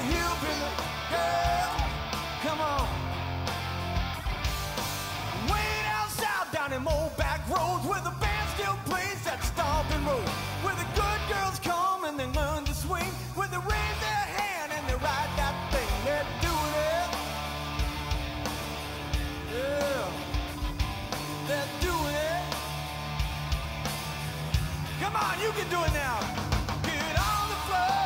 the hillbilly girl. Come on. Way down south, down them old back roads, where the band still plays that stomping road, where the good girls come and they learn to swing, where they raise their hand and they ride that thing. They're doing it. Yeah. They're doing it. Come on, you can do it now. Get on the floor.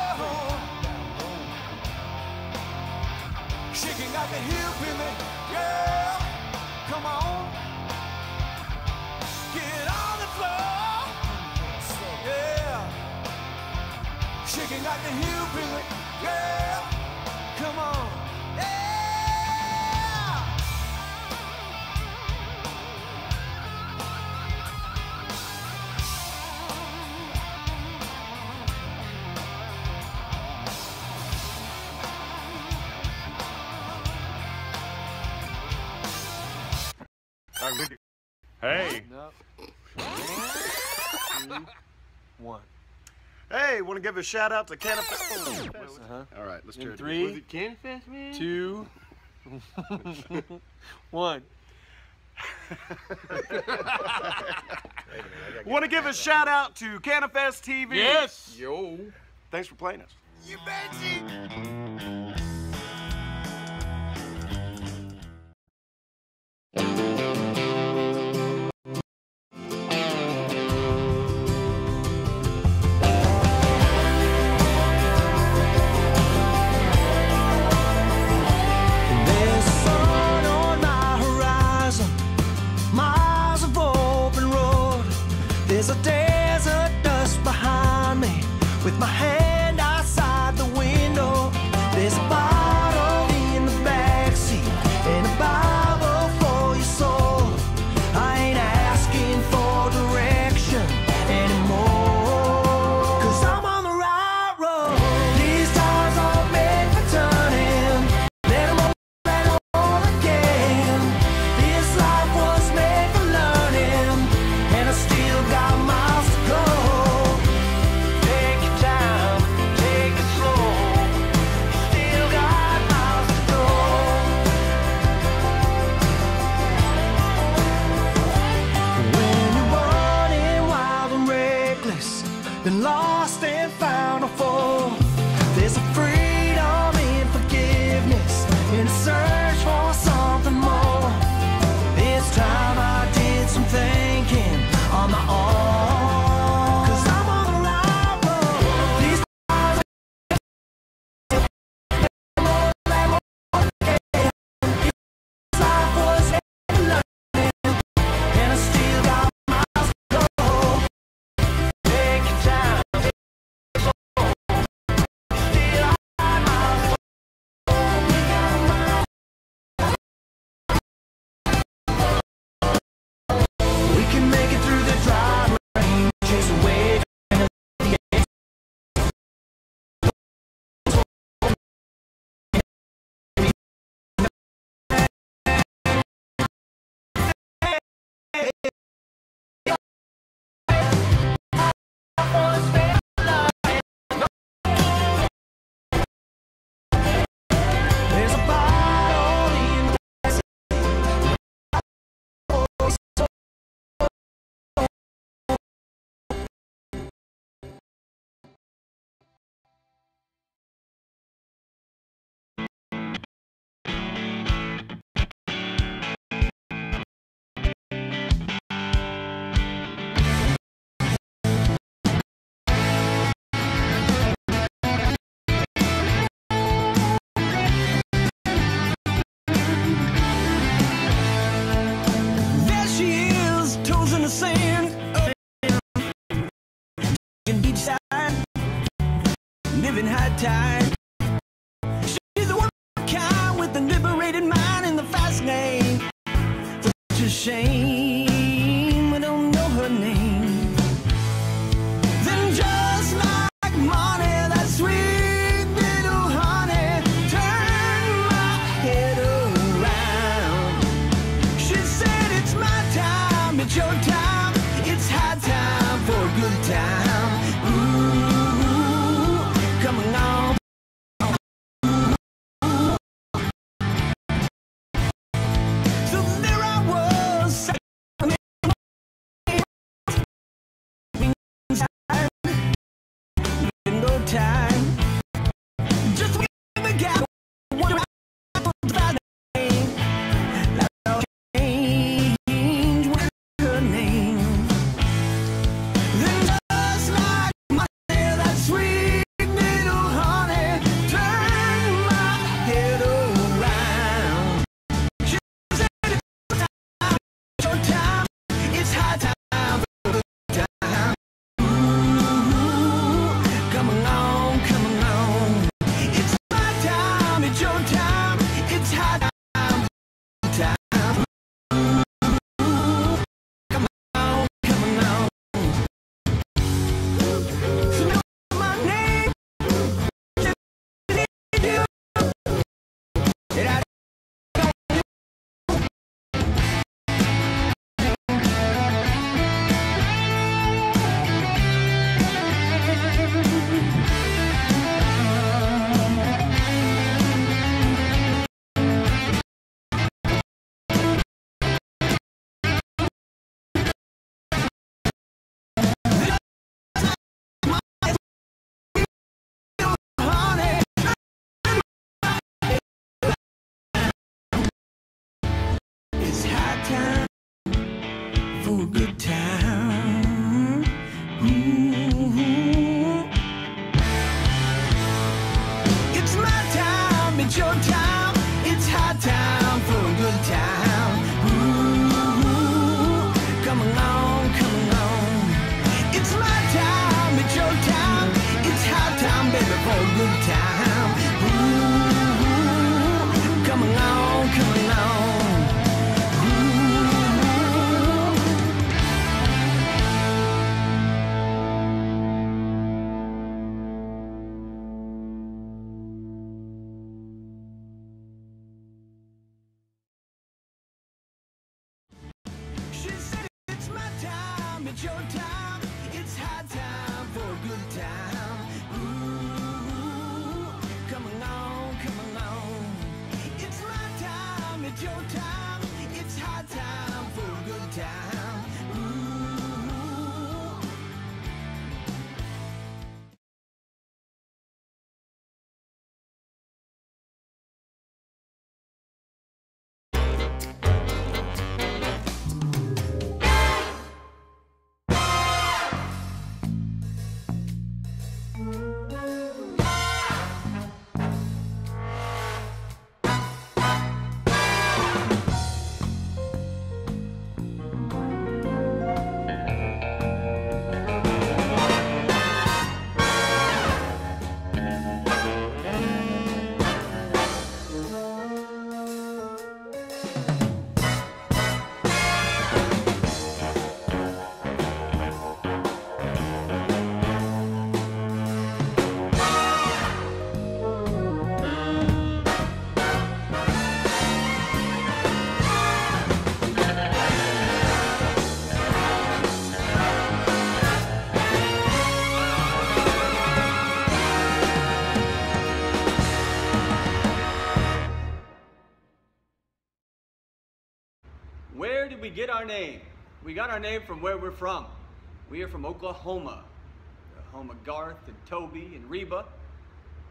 Shaking like a hillbilly girl. Come on. Get on the floor. Yeah. Shaking like a hillbilly girl. Come on. Yeah. Hey. No. 2, 1. Hey, want to give a shout out to Canifest? All right, let's try it. 3, Was it Canfest, man? 2, 1. Want to give a shout out to Canifest TV? Yes. Yo. Thanks for playing us. You bet. There's a desert dust behind me, with my hand outside the window. There's a bottle in the backseat and a Bible for your soul. I ain't asking for direction anymore, 'cause I'm on the right road. These tires are made for turning, let 'em all again. This life was made for learning, and I still got miles to go. Take your time, take it slow. Still got miles to go. When you're running wild and reckless, been lost and found a fall, there's a freedom in forgiveness, in search for something more. It's time I did some thinking on my own, 'cause I'm on the right road. These times life was heavy learning, and I still got miles to go. Take your time, take it slow. Still got miles to go. We got miles. We can make it through the dry rain, chase away. There's a bottle in the There she is, toes in the sand, beachside, living high tide. She's the one kind with the liberated mind in the fast lane. Such a shame I don't know her name. Then just like money, that sweet little honey turned my head around. She said it's my time, it's your time, it's high time for a good time. Ooh, come along. Ooh, time. Just with the gap, wonder how to find a name. That'll change with her name. Then just like my hair, that sweet little honey, turn my head around. She said it's time, your time, it's high time. It's high time for a good time. Ooh. It's my time, it's your time. It's high time for a good time. Ooh. Come along, come along. It's my time, it's your time. It's high time, baby, for a good time. Ooh. Come along, come along. She said it's my time, it's your time, it's high time for a good time. Ooh, come along, come along. It's my time, it's your time, it's high time for a good time. Ooh. Where did we get our name? We got our name from where we're from. We are from Oklahoma. The home of Garth and Toby and Reba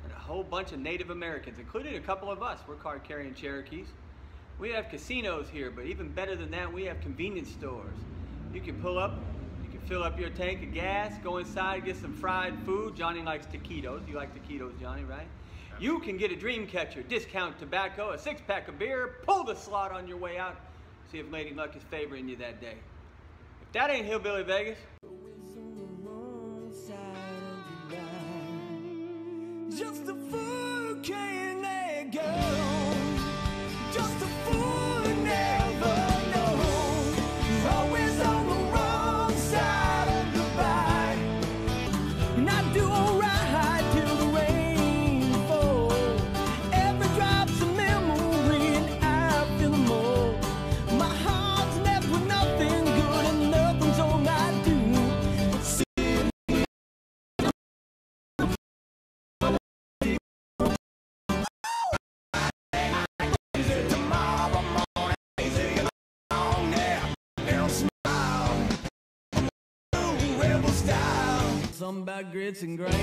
and a whole bunch of Native Americans, including a couple of us. We're card-carrying Cherokees. We have casinos here, but even better than that, we have convenience stores. You can pull up, you can fill up your tank of gas, go inside, get some fried food. Johnny likes taquitos. You like taquitos, Johnny, right? You can get a dream catcher, discount tobacco, a 6-pack of beer, pull the slot on your way out. See if Lady Luck is favoring you that day. If that ain't Hillbilly Vegas. Just a fool can't let go. Just a fool never knows. Always on the wrong side of goodbye. And I do alright till the rain falls. Every drop's a memory and I feel the more. My heart's left with nothing good and nothing's all I do. Some bad grits and gravy.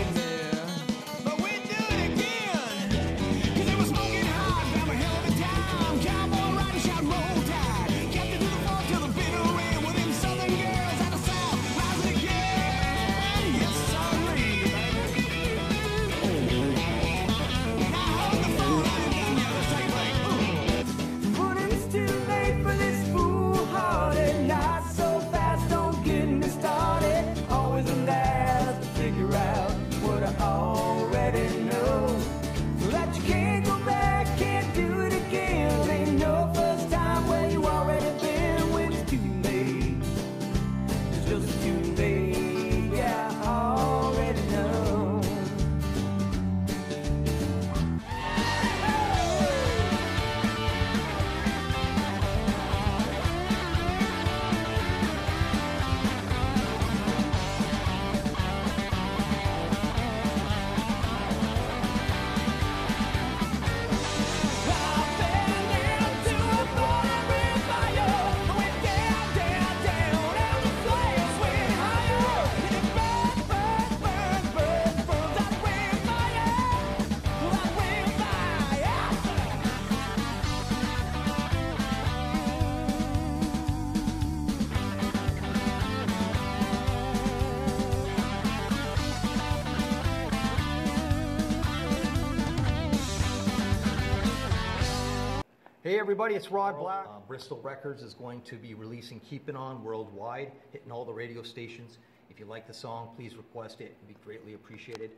everybody, it's Rod Black. Bristol Records is going to be releasing Keepin' On worldwide, hitting all the radio stations. If you like the song, please request it. It would be greatly appreciated.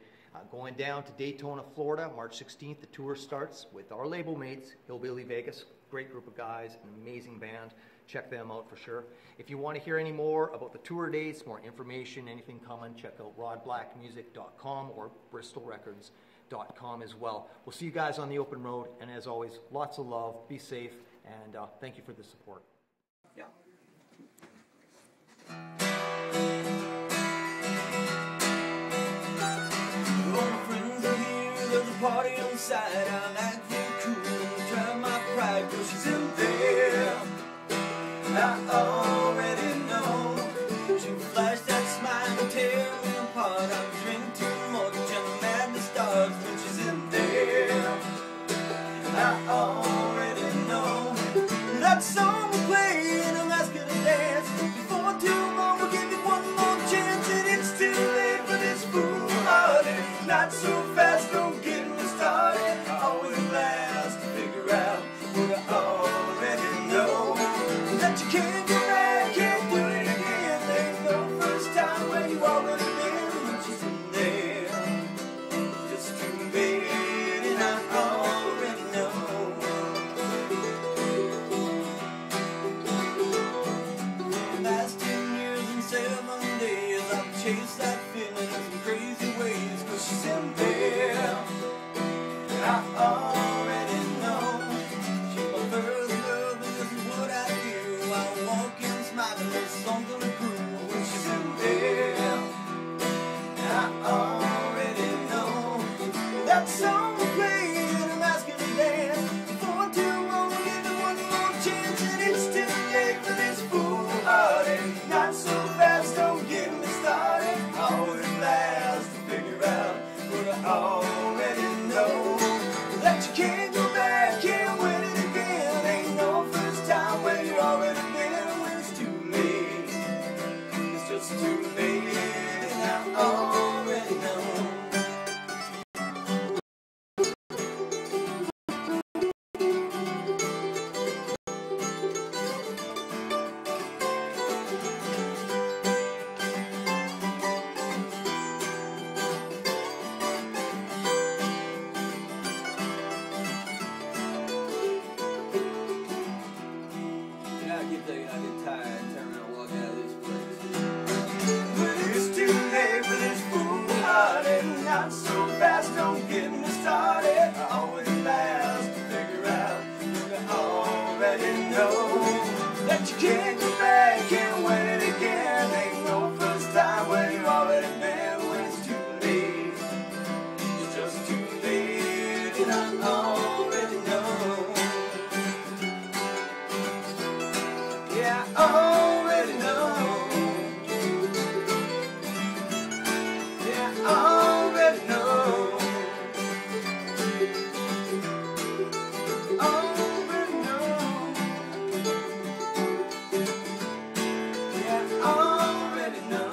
Going down to Daytona, Florida, March 16th. The tour starts with our label mates, Hillbilly Vegas. Great group of guys, an amazing band. Check them out for sure. If you want to hear any more about the tour dates, more information, anything coming, check out rodblackmusic.com or bristolrecords.com as well. We'll see you guys on the open road, and as always, lots of love, be safe, and thank you for the support. Yeah. All my friends are here, there's a party on the side. I'm acting cool, trying my pride, cause she's in there. I already know. She flashed that smile and tear me apart. I drink too much and the madness starts when she's in there. I already know. That song will play and I'm asking to dance. Before too long we'll give you one more chance, and it's too late for this foolhardy. Not so fast, don't get me started. I always last to figure out what I already know. That you can't go back, can't do it again. Ain't no first time where you already been. When she's in there, just too late, and I already know. The last 10 years and 7 days I've chased that feeling in some crazy ways, cause she's in there. I already know. She's my first love, and this is what I do. I walk in smiling with something to prove. When she's in there, I already know. That song will play and I'm asking to dance. Before too long we'll give it one more chance, and it's too late for this foolhardy. Not so fast, don't get me started. Always last to figure out what I already know. That you can't go back, can't win it again. Ain't no first time where you already been. When it's too late, it's just too late, and I already know. I get tired and turn around and walk out of this place. But it's too late for this foolhardy. Not so fast, don't get me started. I always last to figure out what I already know. That you can't go back, can't win it again. Ain't no first time where you already been. When it's too late, it's just too late, and I already know. Yeah, I already know. Yeah, I already know. Already know. Yeah, I already know.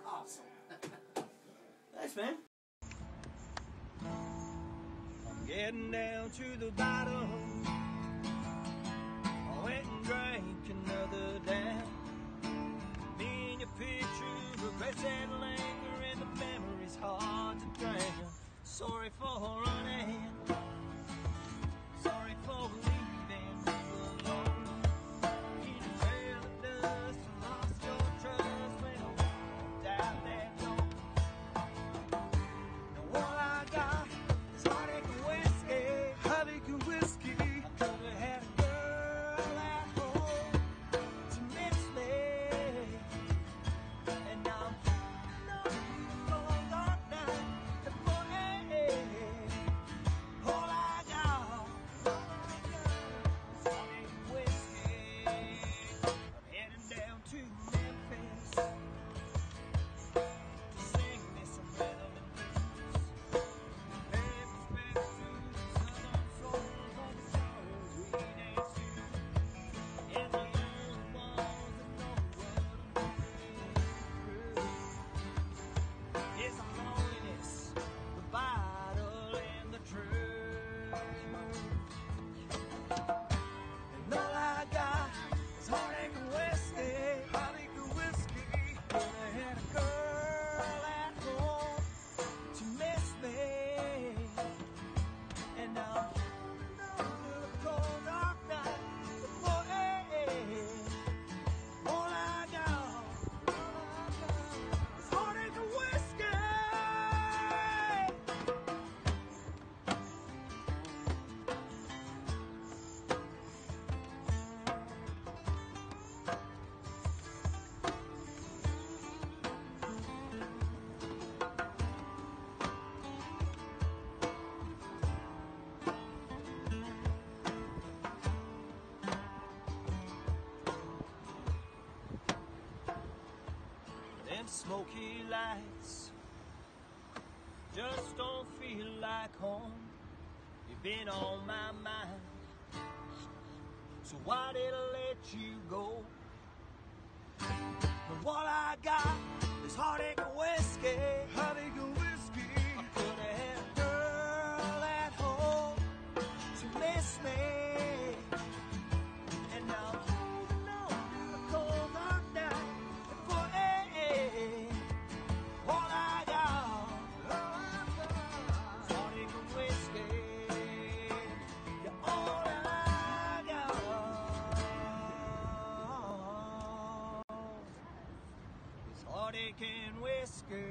Awesome. Thanks, man. I'm getting down to the bottom. Went and drank another down. Me and your picture, regrets and linger, and the memory's hard to drown. Sorry for running, sorry for leaving you alone. In a trail of dust, I lost your trust when I walked out that door. Now all I got is heartache and whiskey, heartache and whiskey. I could have had a girl at home to miss me, and now I'm smoky lights just don't feel like home. You've been on my mind, so why did I let you go? But what I got is heartache and whiskey. Heartache and whiskey. I could have had a girl at home to miss me, and now I'm holding on to a cold dark night. And for all I got is heartache and whiskey. You're all I got is heartache and whiskey.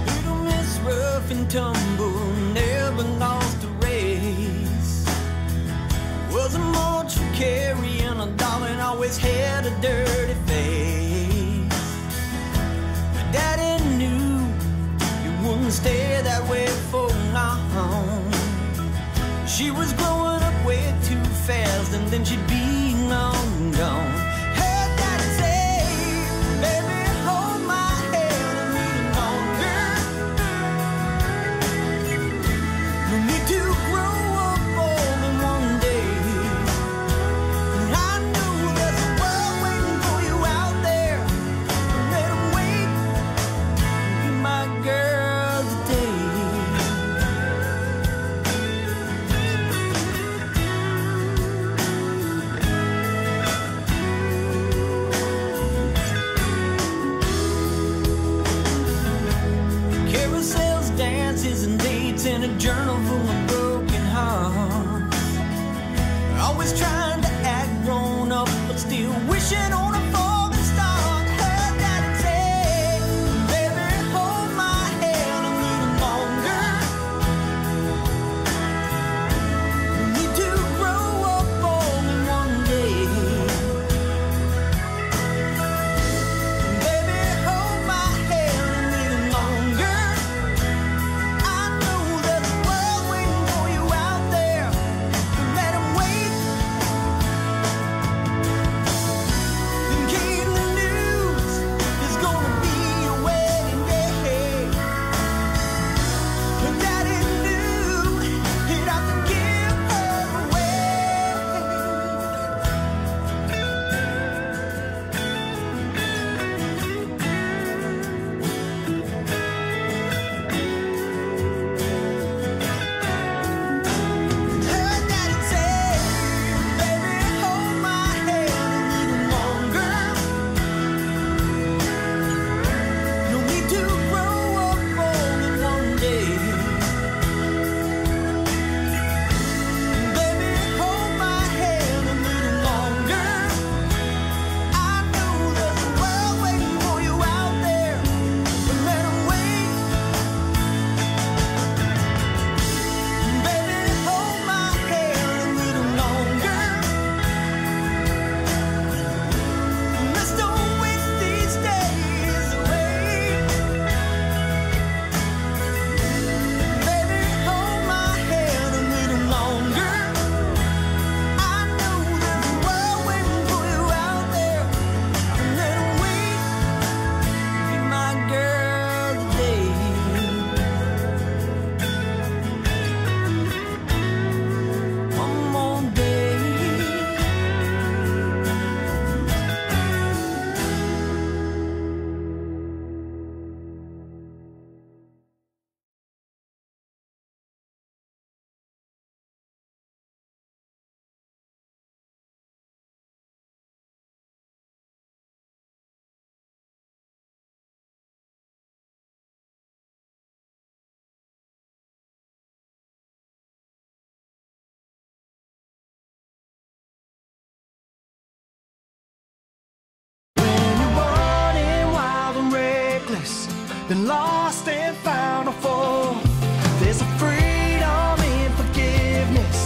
Little Miss Rough and Tumble never lost a race. Wasn't much for carrying a darling, always had a dirty face. But Daddy knew you wouldn't stay that way for long. She was growing up way too fast, and then she'd be long gone. Heard Daddy say, baby, hold my hand a little longer. No need to grow up old in one day. And I know there's a world waiting for you out there. Don't let 'em wait. Be my girl today. Carousels, dances, and dates in a journal full of broken hearts. Always trying to act grown up, but still wishing on a falling star. Heard Daddy say, baby, hold my hand a little longer. You need to grow up old in one day. Baby, hold my hand a little longer. I know there's a world waiting for you out there. Don't let 'em wait. And came the news, there's gonna be a wedding day. But Daddy knew he'd have to give her away. Heard Daddy say, baby, hold my hand a little longer. No need to grow up old in one day. Baby, hold my hand a little longer. I know there's a world waiting for you out there. Don't let 'em wait. Baby, hold my hand a little longer. Let's don't waste these days away. Baby, hold my hand a little longer. I know there's a world waiting for you out there. Don't let 'em wait. Be my girl today. One more day. When you're running wild and reckless, then lost and found a fall. There's a freedom in forgiveness.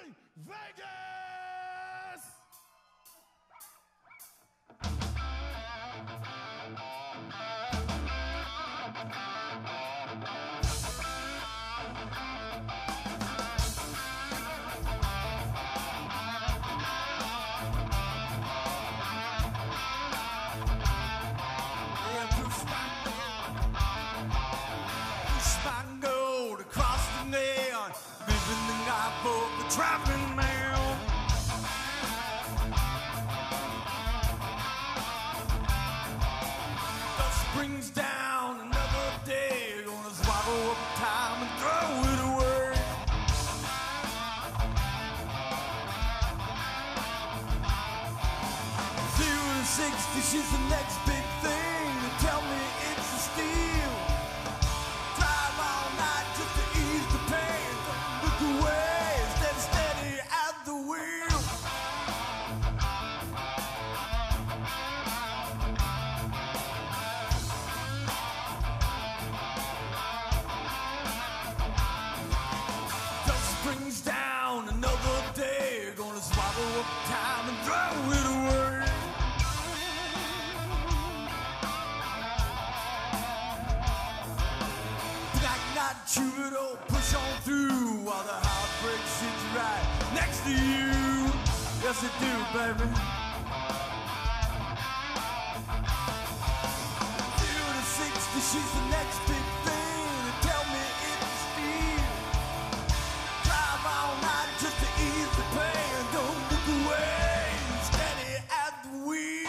featuring Vegas! Traveling man, dust brings down another day. Gonna swallow up time and throw it away. Zero to 60, she's the next big thing. Tell me it's a steal. Drive all night just to ease the pain. Don't look away. Time and throw it away. Black night troubadour, push on through while the heartbreak sits right next to you. Yes, it do, baby. 0 to 60, she's the next big thing. Tell me it's a steal. Drive all night just to ease the pain. Don't look away, steady at the wheel.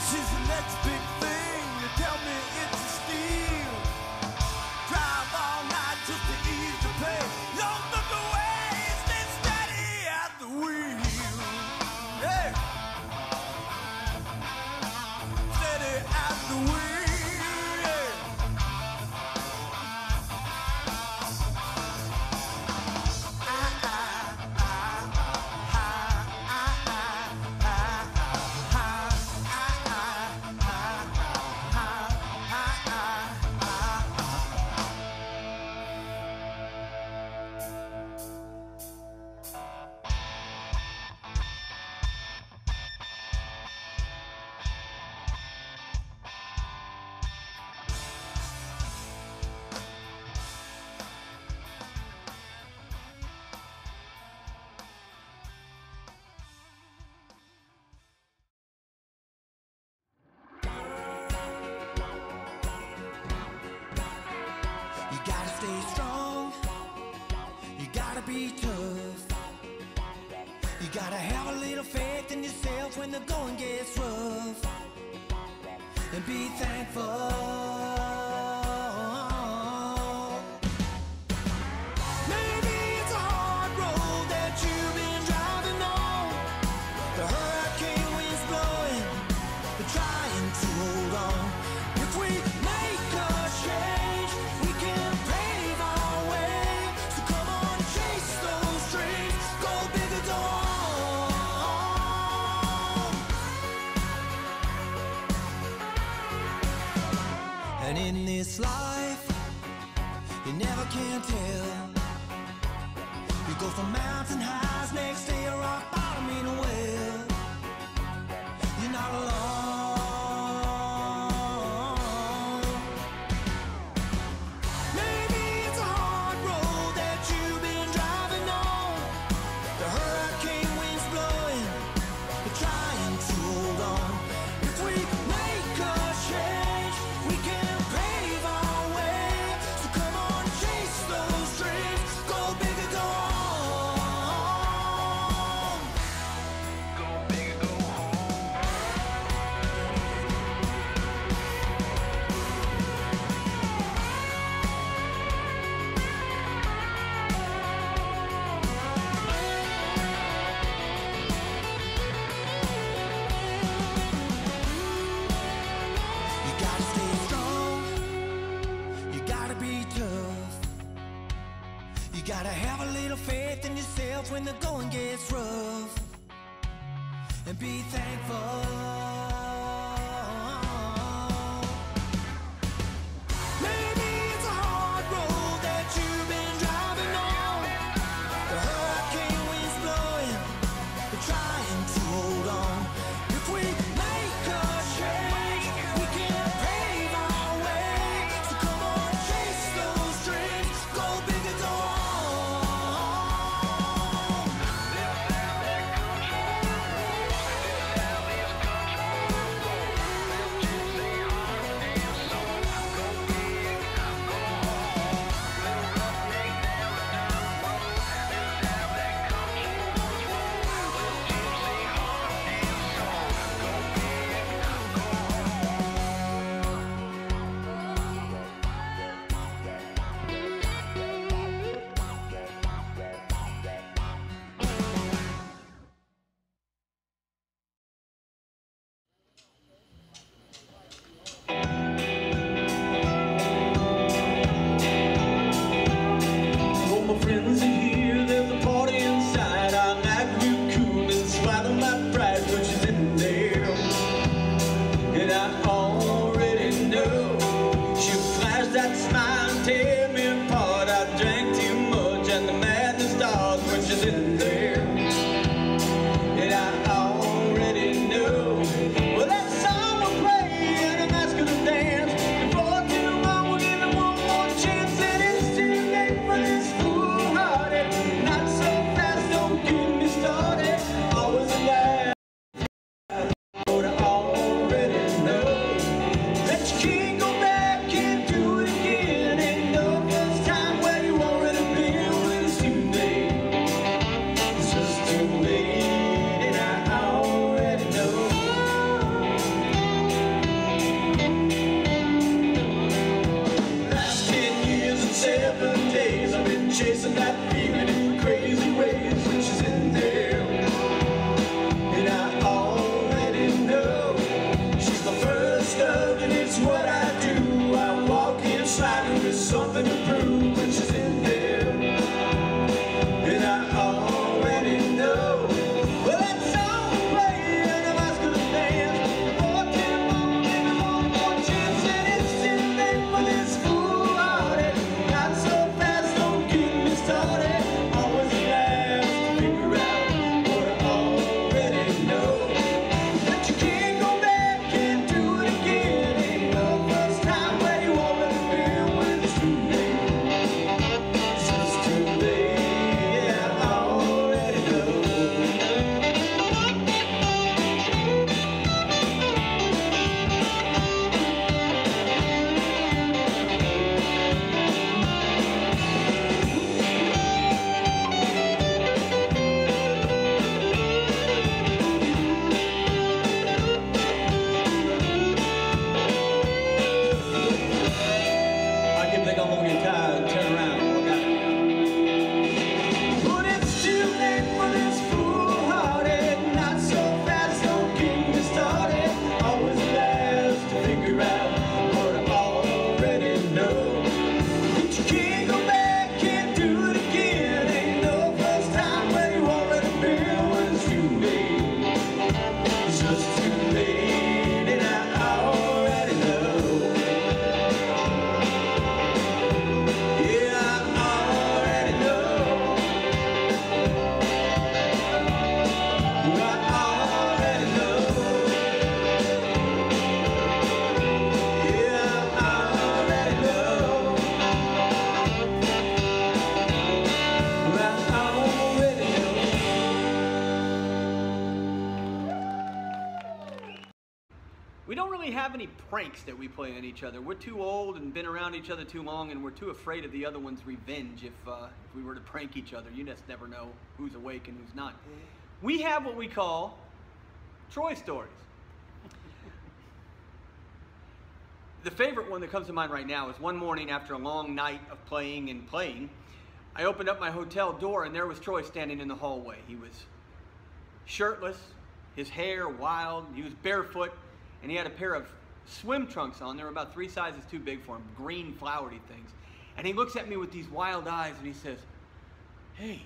She's the next big thing. You tell me it's a steal. Drive all night just to ease the pain. Don't look away, stay steady at the wheel. Hey, steady at the wheel. Stay strong, you gotta be tough. You gotta have a little faith in yourself when the going gets rough. And be thankful. Maybe it's a hard road that you've been driving on. The hurricane winds blowing, but trying to hold on. If we make a change, we can pave our way. So come on, chase those dreams, go big or go home. And in this life, you never can tell. You go from mountain highs, next day a rock bottom in a well. You're not alone. Maybe it's a hard road that you've been driving on. The hurricane winds blowing, but trying to hold on. If we make a change, we can pave our way. So come on, chase those dreams, go big or go home. gotta have a little faith in yourself when the going gets rough, and be thankful. Maybe it's a hard road that you've been driving on. The hurricane winds blowing, but trying to hold on. If we make a change, we can pave our way. So come on, chase those dreams, go big and go on. All my friends are here, there's a party inside. I'm acting real cool in spite of my pride, which is in there. And I already know she'll flash that smile and tear me apart. I drank too much and the madness starts, which is in there. And I already know, well, that song will play and I'm asking to dance. Before too long, we'll give it one more chance. And it's too late for this foolhardy. Not so fast, don't get me started. Always alive, but I already know that you can't go back and do it again. Ain't no first time where you already been when it's too late. It's just too late, and I already know. Last 10 years and 7 days, I've been chasing that feeling in crazy ways, which is in there. And I already know she's the first love, and it's what I do. I walk in sliding with something to prove, which is in there. And I already know, well, that song will play and I'm asking to dance. Before too long, give it one more chance. And it's too late for this foolhardy. Not so fast, don't get me started. Always last to figure out what I already know. That you can't go back and do it again. Ain't no first time where you already been when it's too late. It's just too late, yeah, I already know. I can think I'm gonna get tired and turn around. But it's too late for this foolhardy. Not so fast, don't get me started. Always last to figure out what I already know. That you can't go back and do it again. Ain't no first time where you already been when it's too late. It's just too late, and I already know. Yeah, I already know. I already know. Yeah, I already know. I already know. We don't really have any pranks that we play on each other. We're too old and been around each other too long, and we're too afraid of the other one's revenge if we were to prank each other. You just never know who's awake and who's not. We have what we call Troy stories. The favorite one that comes to mind right now is one morning after a long night of playing and playing, I opened up my hotel door and there was Troy standing in the hallway. He was shirtless, his hair wild, he was barefoot, and he had a pair of swim trunks on. They were about 3 sizes too big for him, green flowery things. And he looks at me with these wild eyes and he says, Hey,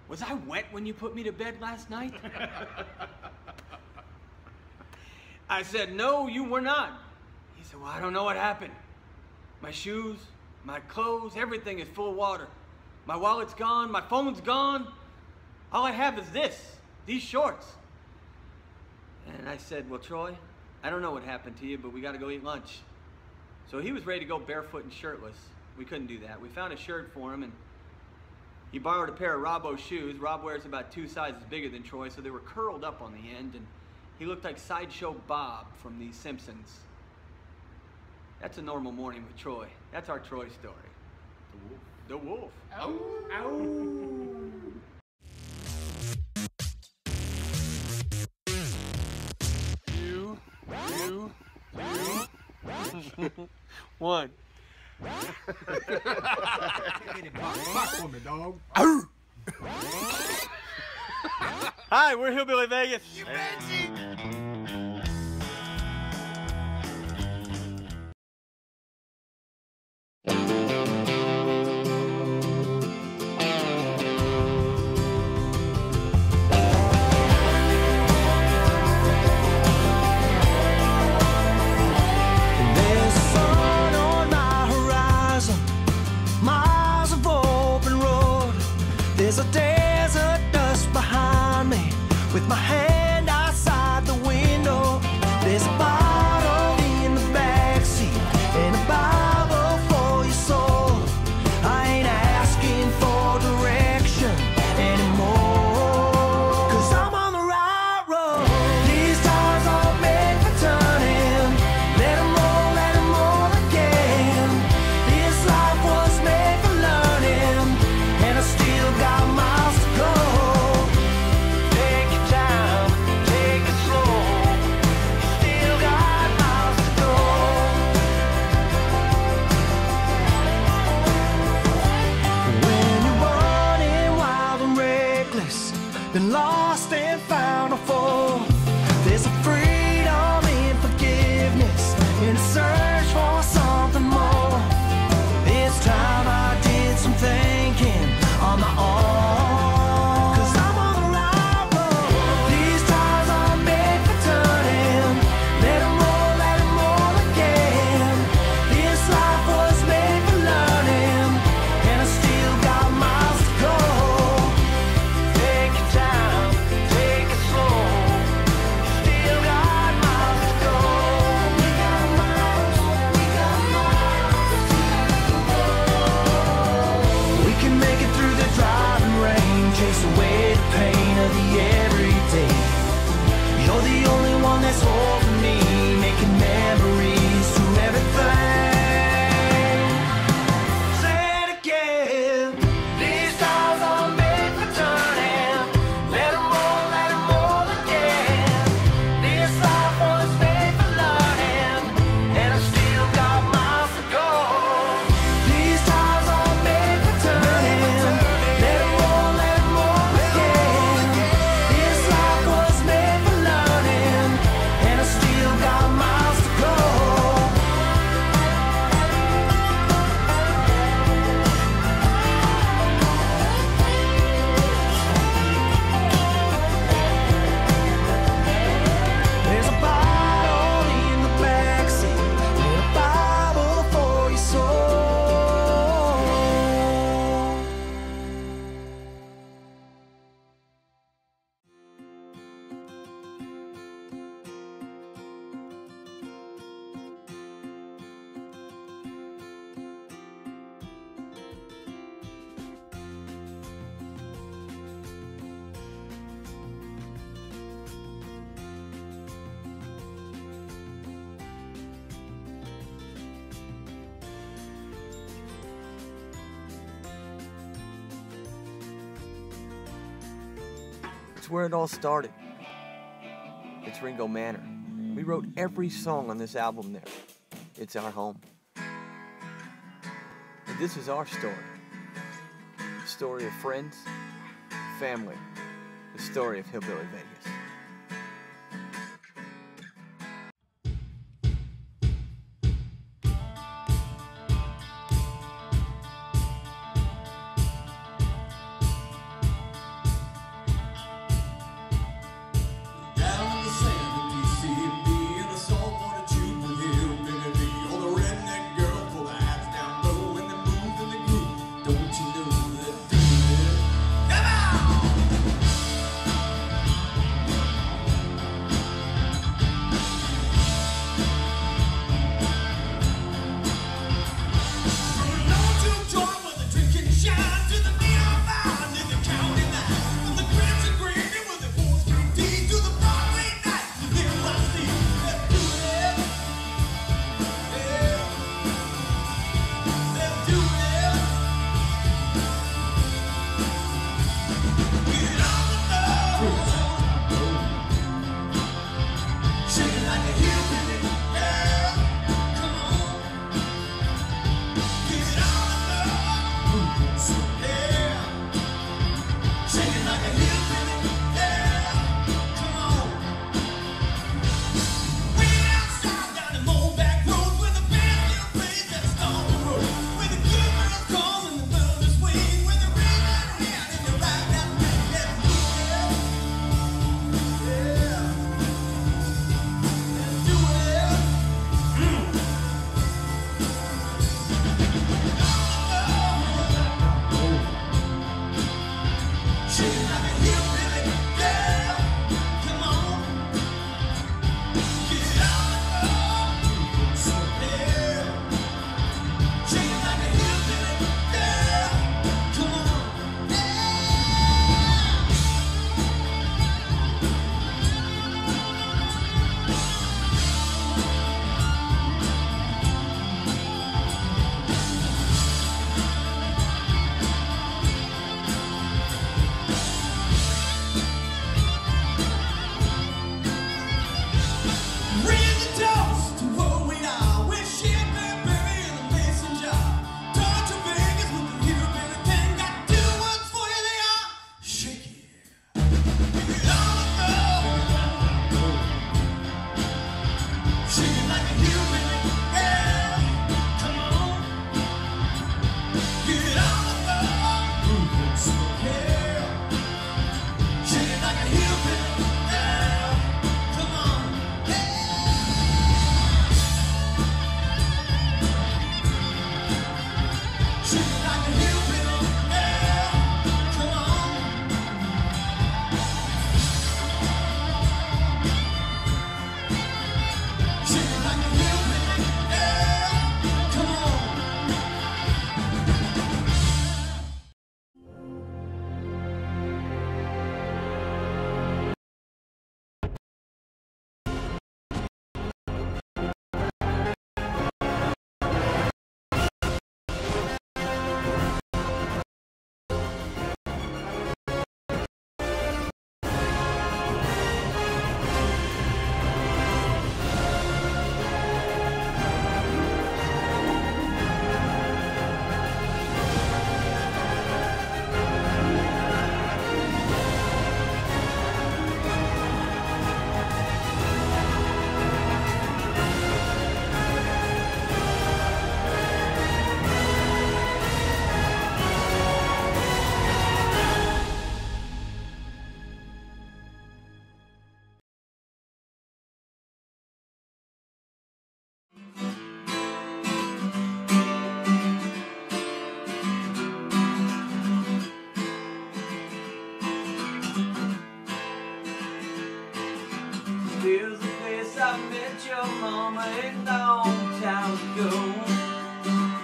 was I wet when you put me to bed last night? I said, no, you were not. He said, well, I don't know what happened. My shoes, my clothes, everything is full of water. My wallet's gone, my phone's gone. All I have is this, these shorts. And I said, well, Troy, I don't know what happened to you, but we got to go eat lunch. So he was ready to go barefoot and shirtless. We couldn't do that. We found a shirt for him, and he borrowed a pair of Robbo's shoes. Rob wears about 2 sizes bigger than Troy, so they were curled up on the end, and he looked like Sideshow Bob from The Simpsons. That's a normal morning with Troy. That's our Troy story. The wolf. The wolf. Ow. Ow. One. Hi, we're Hillbilly Vegas. You There's a desert dust behind me, with my hand outside the window. There's a bottle in the backseat and a Bible for your soul. I ain't asking for direction anymore, 'cause I'm on the right road. These tires are made for turning. Let 'em roll again. This life was made for learning, and I still got miles to go. Take your time, take it slow. Still got miles to go. When you're running wild and reckless, been lost and found a fall. There's a freedom in forgiveness, in a search for something more. This time I did some thinking on my own, 'cause I'm on the right road. These tires are made for turning. Let 'em roll again. This life was made for learning, and I still got miles to go. Take your time, take it slow. Still got miles to go. We got miles to go. We can make it through the driving rain, chase away the pain of the everyday. You're the only one that's holding me, making memories through everything. Say it again. These tires are made for turning. Let 'em roll again. This life was made for learning, and I still got miles to go. These tires are made for turning. Let 'em roll again. This life was made for learning, and I still got miles to go. There's a bottle in the backseat and a Bible for your soul. It's where it all started. It's Ringo Manor. We wrote every song on this album there. It's our home. And this is our story. The story of friends, family, the story of Hillbilly Vegas. There's a place I met your mama a long time ago.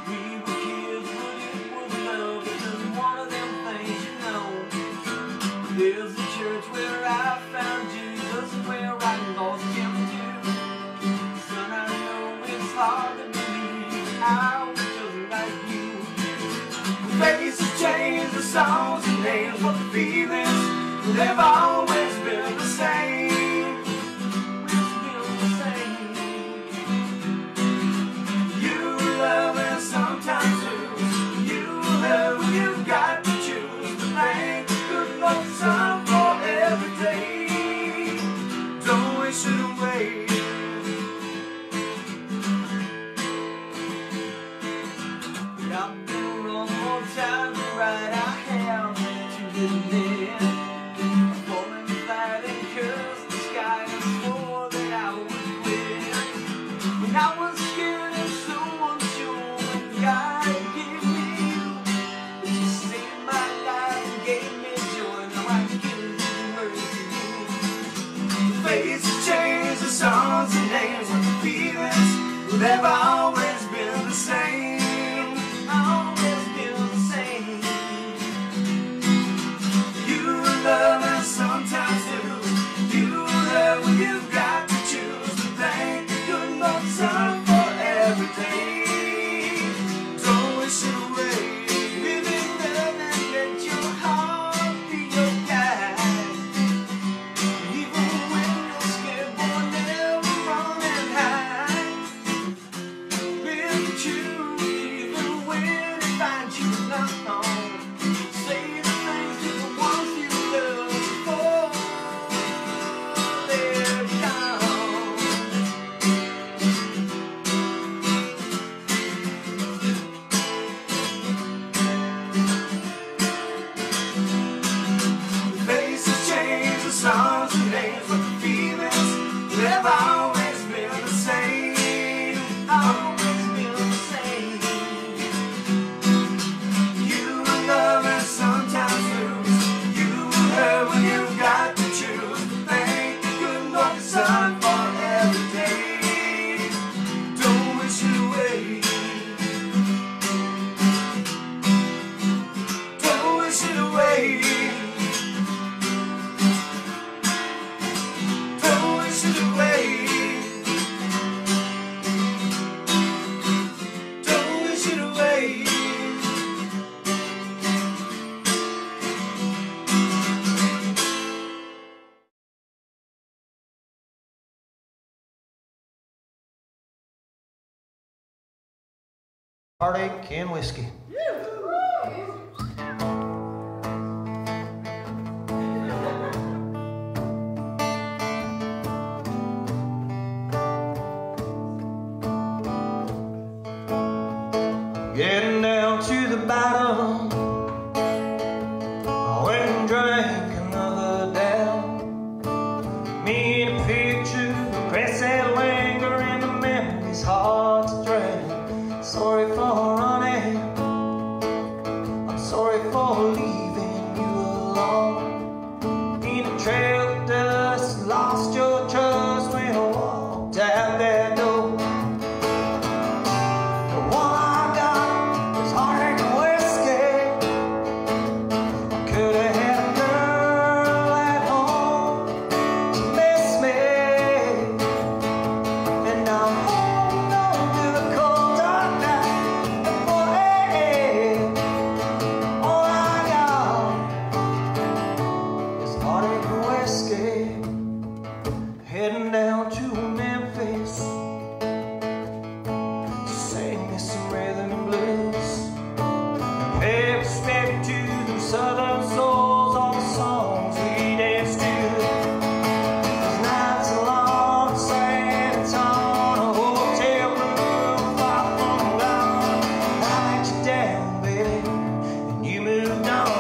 We were kids, but it was love. It was one of them things you know. There's a church where I found Jesus and where I lost him too. Son, I know it's hard to believe I was just like you. The faces change, the songs and names, but the feelings, they've always been the same. Songs and names and feelings, they've always been the same. Always been the same. You love and sometimes do. You love when you've got to choose to thank the good Lord Son for everything. Don't wish it away. Live in love and let your heart be your guide. Songs and names, but the feelings, they've always been the same. Always been the same. You love and sometimes lose. You hurt when you've got to choose. Thank the good Lord the Son for every day. Don't wish it away. Don't wish it away. Heartache and whiskey. bottle, I went and drank another down. Me and a picture, the press that linger in the memories hard to drown. Sorry for running, I'm sorry for leaving you alone. In a trail of dust, lost your trust when I walked out that door. Heading down to Memphis, sing me some rhythm and blues. Pay respect to the southern souls, all the songs we danced to. Those nights along San Antonio, a hotel room far from gone. I let you down, baby, and you moved on.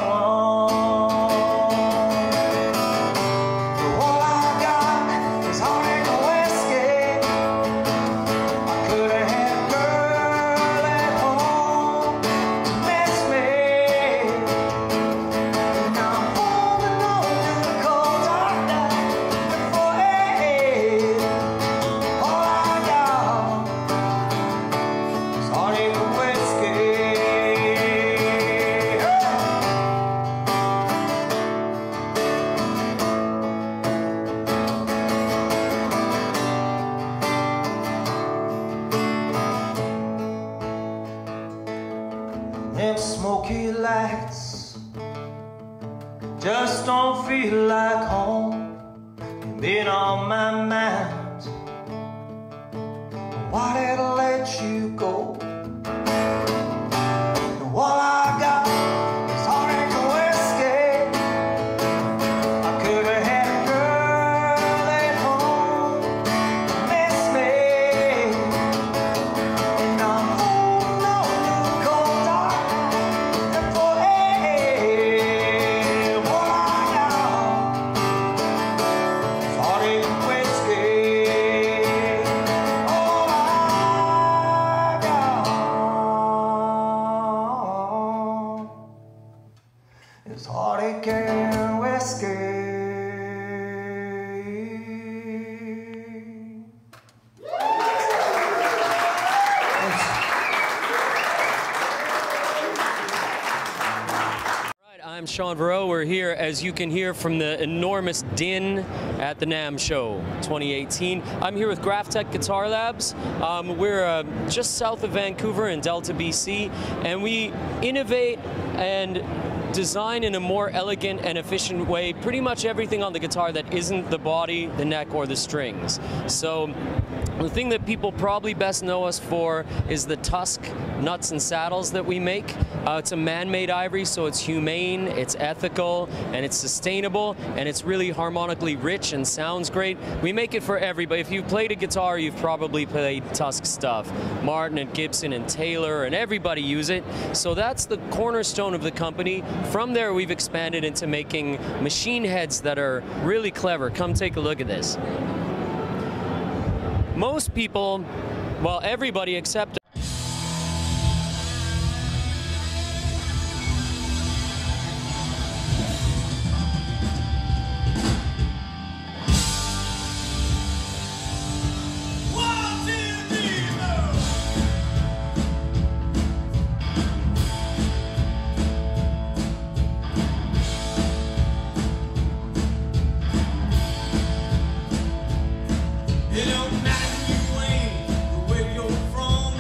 Them smoky lights just don't feel like home. You've been on my mind. Why did I let you go? And all I got is heartache and whiskey. I could have had a girl at home to miss me, and I'm holding on to the cold dark. It's heartache and whiskey. I'm Sean Varro. We're here, as you can hear, from the enormous din at the NAMM Show 2018. I'm here with GraphTech Guitar Labs. We're just south of Vancouver in Delta, BC, and we innovate and design in a more elegant and efficient way pretty much everything on the guitar that isn't the body, the neck, or the strings. So the thing that people probably best know us for is the tusk nuts and saddles that we make. It's a man-made ivory, so it's humane, it's ethical, and it's sustainable, and it's really harmonically rich and sounds great. We make it for everybody. If you've played a guitar, you've probably played Tusk stuff. Martin and Gibson and Taylor and everybody use it. So that's the cornerstone of the company. From there, we've expanded into making machine heads that are really clever. Come take a look at this. Most people, well, everybody except it don't matter who you ain't, where you're from.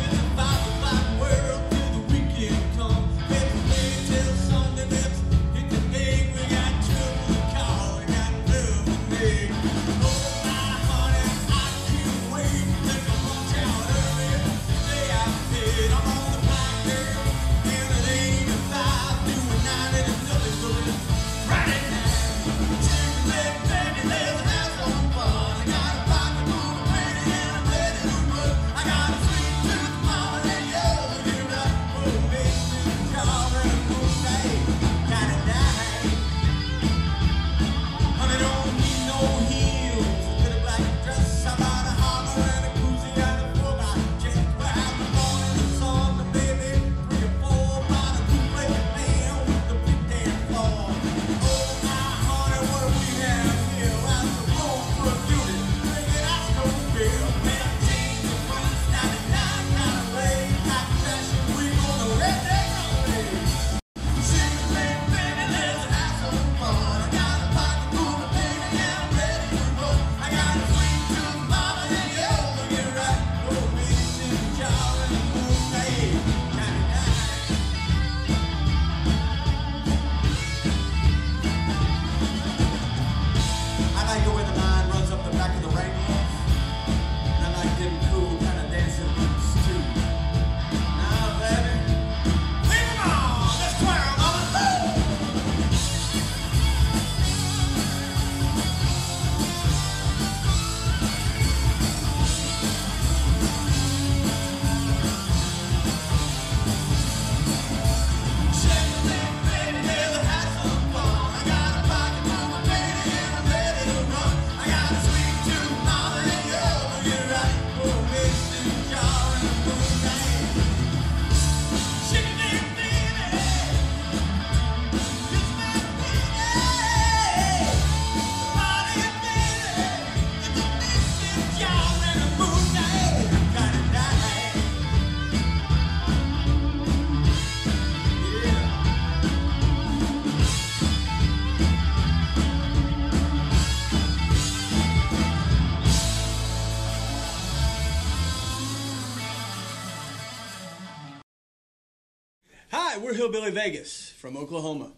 Hi, we're Hillbilly Vegas from Oklahoma.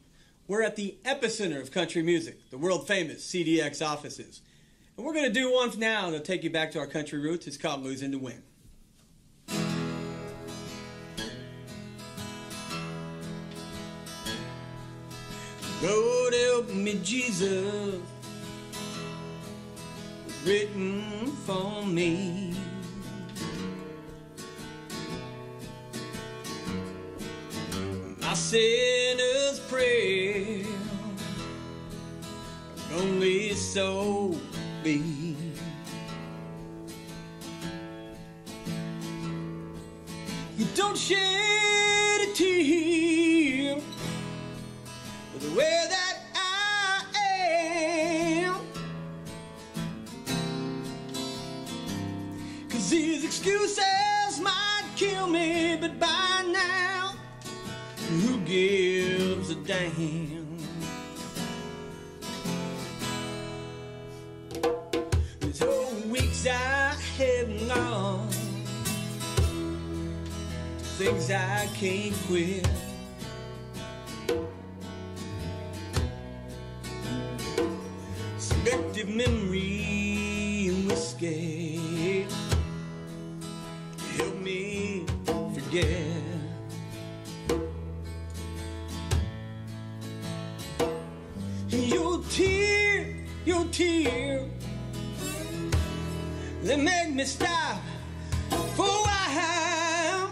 We're at the epicenter of country music, the world-famous CDX offices. And we're going to do one now that'll take you back to our country roots. It's called Losing to Win. Lord help me, Jesus, written for me. My sinner's prayer only so be. You don't shed a tear for the way that I am, 'cause these excuses might kill me, but by now, who gives a damn? These whole weeks I have lost, things I can't quit. Selective memory and whiskey help me forget. Your tear, they make me stop for a while,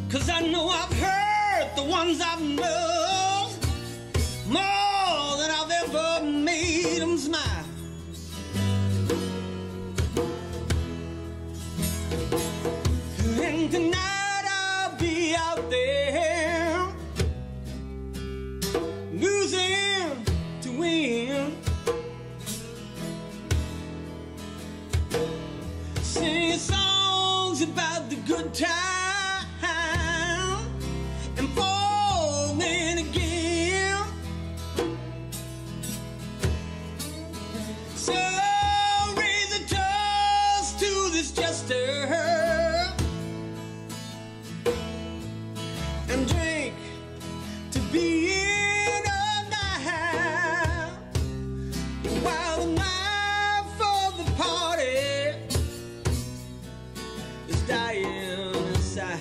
'cause I know I've hurt the ones I've loved more than I've ever made them smile. And tonight I'll be out there losing to win, singing songs about the good time and falling again. So raise a toast to this jester and drink to be in a night, while the night for the party is dying inside.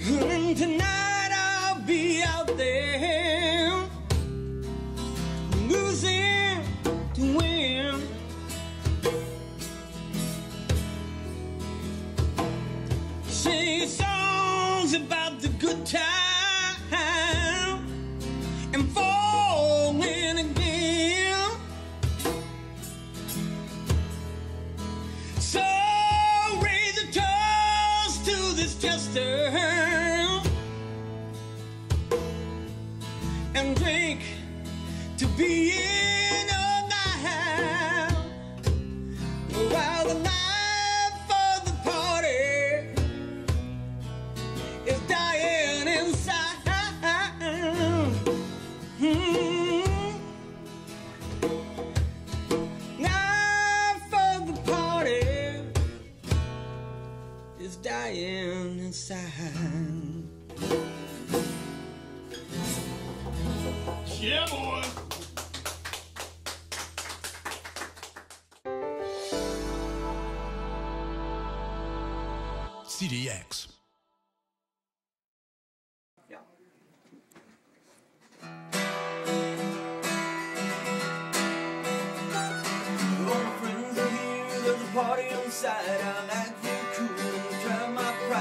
And tonight I'll be out there losing to win, singing songs about the good time and falling again. So raise a toast to this jester and drink to be in a night, while the night for the party is dying inside. Night for the party is dying inside. Yeah, boy. CDX. Yeah. All my friends are here, there's a party on the side. I like you cool, try my pride.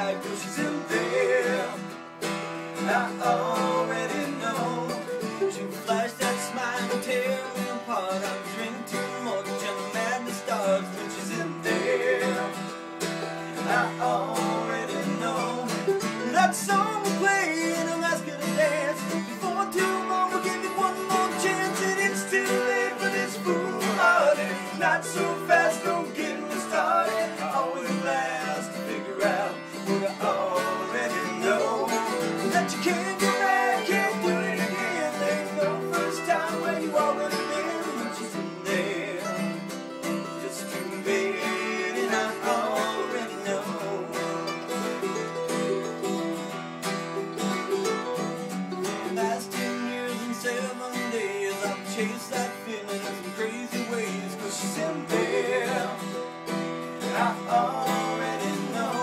already know.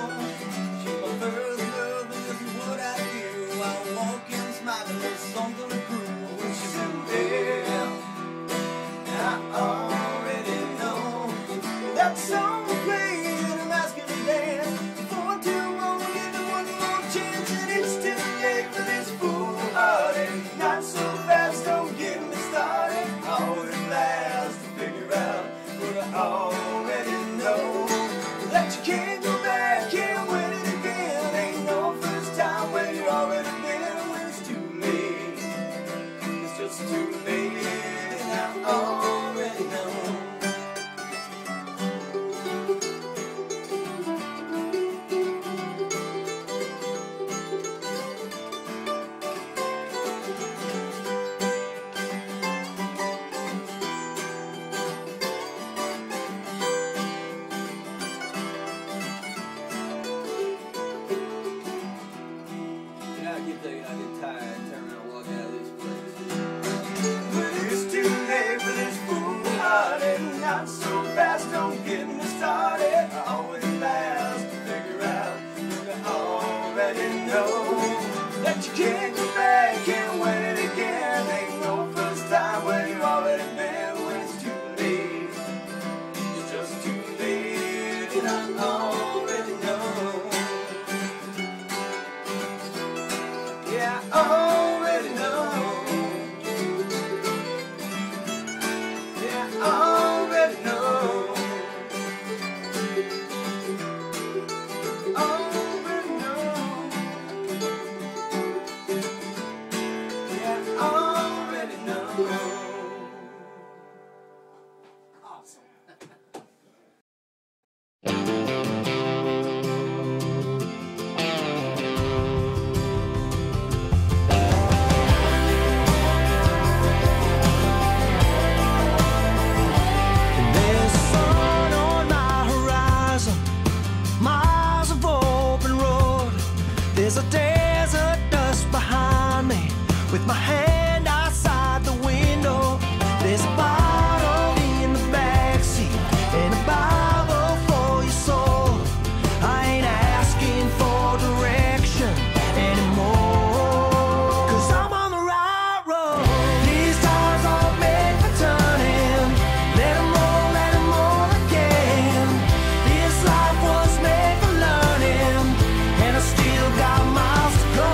She's my first love, and this is what I do. I walk in smiling, there's something to prove. What you do there, I already know. That song will play and I'm asking to dance. Before too long, give it one more chance, and it's too late for this foolhardy. Not so fast, don't get me started. How it lasts to figure out what I already know. That you can't go back, can't win it again. Ain't no first time where you already been. When it's too late, it's just too late, and I already know. I get tired and turn around and walk out of this place. But it's too late for this foolhardy. Not so fast, don't get me started. I always last to figure out what I already know. That you can't go back, can't win it again. Ain't no first time where you already been. When it's too late, it's just too late, and I already know. Yeah, I already know. Yeah, I already know. Already know. Yeah, I already know. Awesome. There's sun on my horizon, miles of open road. There's a desert dust behind me, with my hand outside the window. There's a bottle in the backseat and a Bible for your soul. I ain't asking for direction anymore, 'cause I'm on the right road. These tires aren't made for turning. Let 'em roll again. This life was made for learning, and I still got miles to go.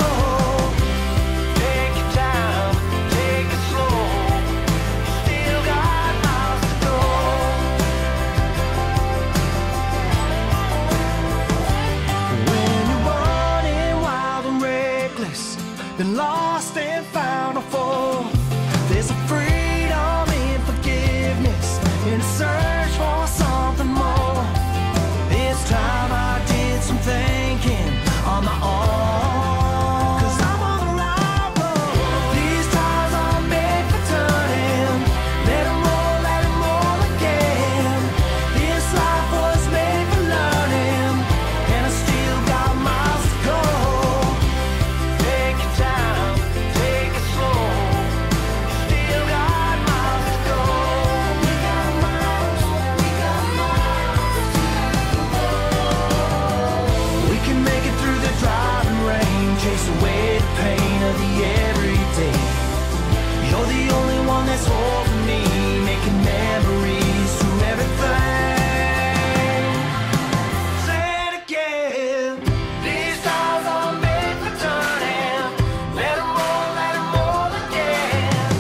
Take your time, take it slow. Still got miles to go. When you're running wild and reckless, been lost and found a fall. There's a freedom in forgiveness, in search for something more. This time I did some thinking on my own, 'cause I'm on the right road. These tires aren't made for turning. Let 'em roll again. This life was made for learning, and I still got miles to go. Take your time, take it slow. Still got miles to go. We got miles to go. We can make it through the driving rain, chase away the pain of the everyday. You're the only one that's holding me, making memories through everything. Say it again. These tires are made for turning. Let 'em roll again.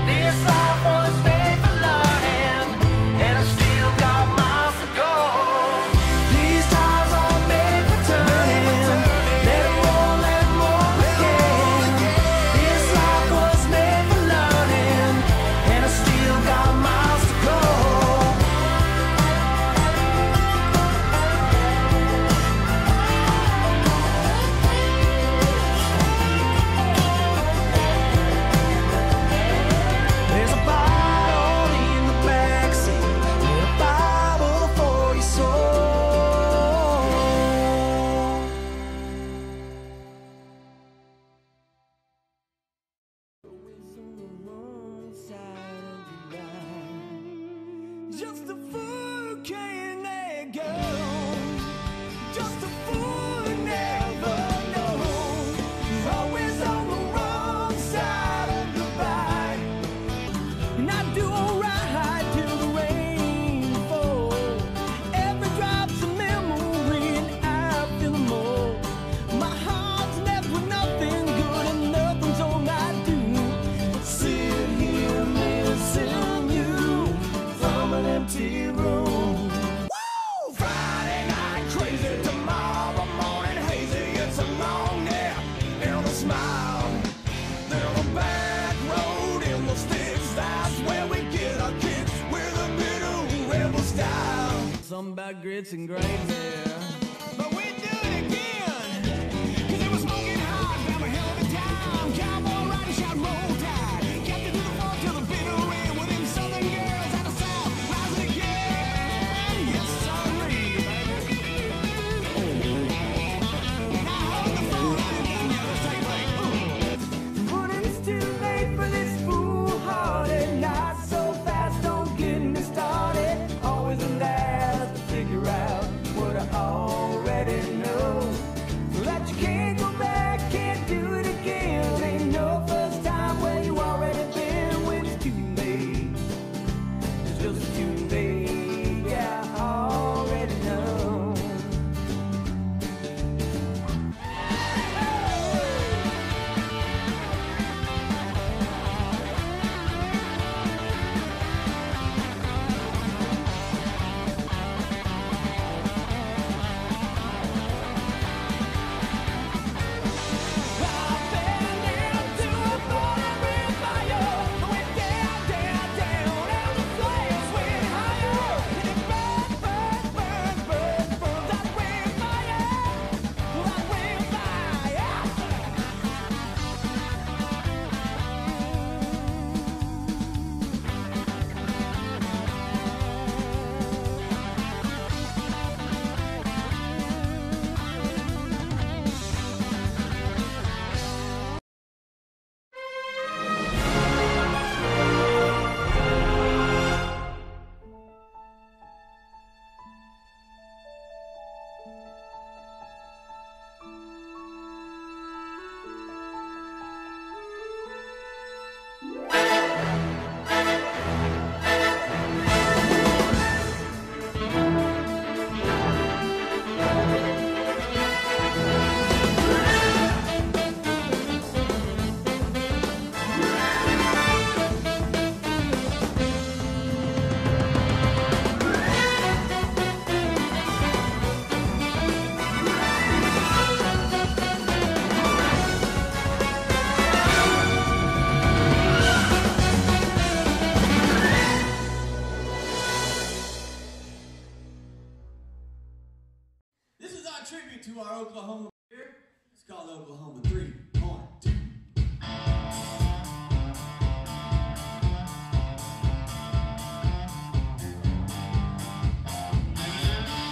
This life was made for learning, and I still got miles to go. These tires are made for turning. Let 'em roll again. This life was made for learning, and I something about grits and gravy. But we do it again, 'cause it was smoking hot, have a hell of a time. Cowboy riding, shout roll tide. Kept it to the floor till the bitter end. With them southern girls out of south, rising again. Yes, sorry, baby. Now hold the phone on and the other take break. But it's too late for this foolhardy. Not so fast, don't get me started. Always the last to figure out what I already know. That you can't go back, can't do it again. Ain't no first time where you already been. When it's too late, it's just too late. Yeah, I already know. This is our tribute to our Oklahoma beer. It's called Oklahoma 3.2.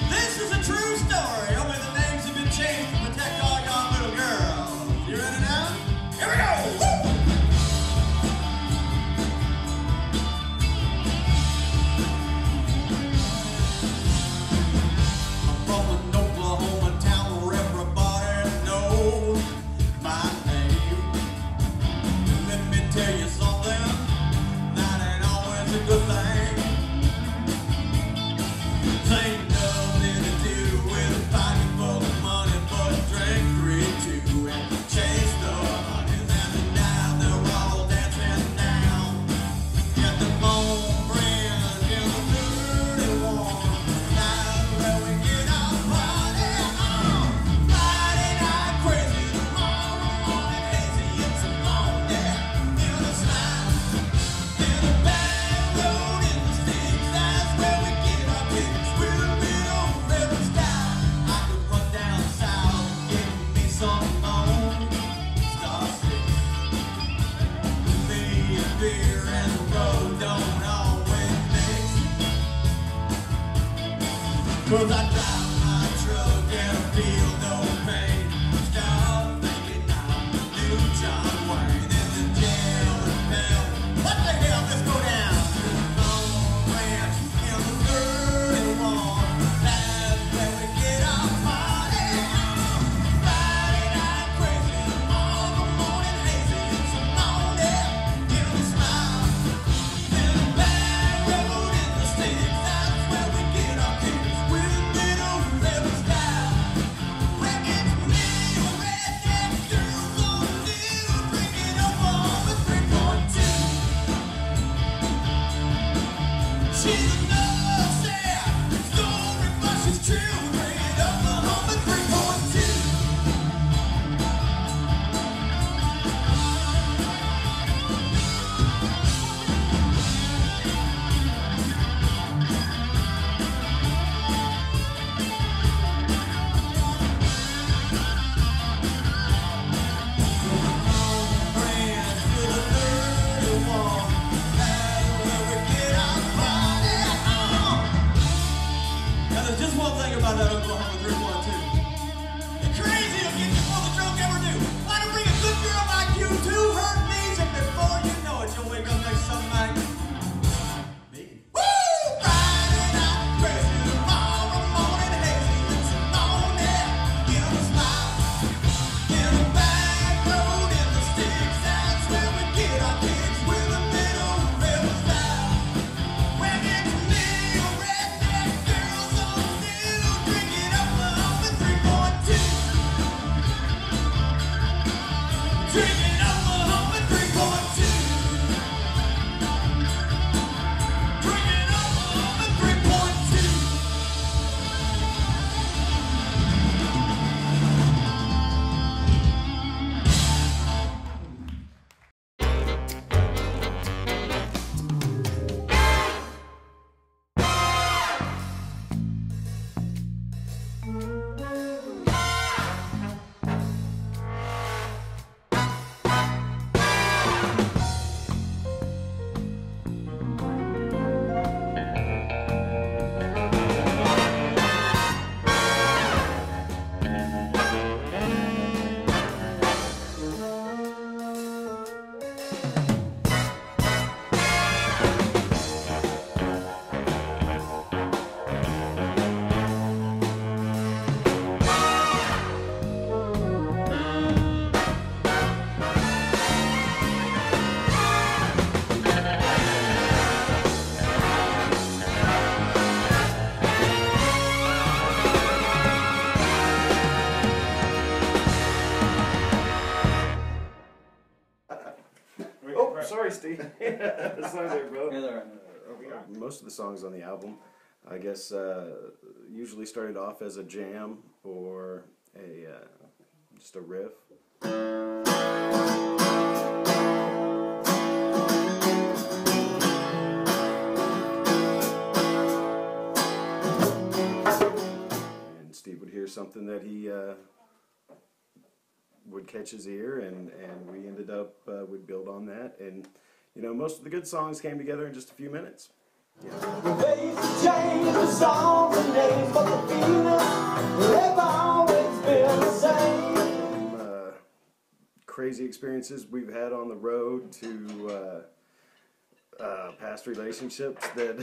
This is a true story. Only the names have been changed to protect all y'all little girls. You ready now? Here we go! Woo! From an Oklahoma town where everybody knows my name. And let me tell you something, that ain't always a good thing. This ain't nothing to do with a pocket full of money, but drink 3-2 and chase the honeys. And now they're all dancing down at the phone friends in the 31. That's where we get our party on. Friday night crazy, tomorrow morning hazy. It's a long day in the slime, in the back road, in the sticks. That's where we get our tickets with a bit of rebel style. I could run down south, get me some bone, star six. Me and beer and the road don't always mix. 'Cause I drive my truck and I feel no pain. Stop thinking I'm the new John Wayne in the jail and hell. What the hell? Let's go down to the Lone Ranch in the 31. That's where we get our party on. Friday night crazy, tomorrow morning hazy. It's a long day in the smile, in the back road, in the sticks. That's where we get our tickets with a bit of rebel style. Records for me, redneck girls on the news, drinking Oklahoma 3.2. She's a no sad story, but she's true. Drinking Oklahoma 3.2. there's just one thing about that Oklahoma 312. The craziest get you for the drunk ever do. Why to bring a good girl like you to her knees, and before you know it, you'll wake up next to something like me. Woo! Friday night, crazy tomorrow morning, hazy and Simone, yeah. Give 'em a smile. In the back road, in the sticks, that's where we get our kicks with a little river style. When it's me, redneck girls on new, drinking Oklahoma 3.2. Drinking Oklahoma 3.2. Drinking Oklahoma 3.2. Oh, sorry, Steve. Sorry there, bro. Most of the songs on the album, I guess, usually started off as a jam or a just a riff. And Steve would hear something that he would catch his ear, and we ended up would build on that, and you know, most of the good songs came together in just a few minutes. Yeah. The face change, the song, the names, but the feeling, they've always been the same. Crazy experiences we've had on the road to past relationships that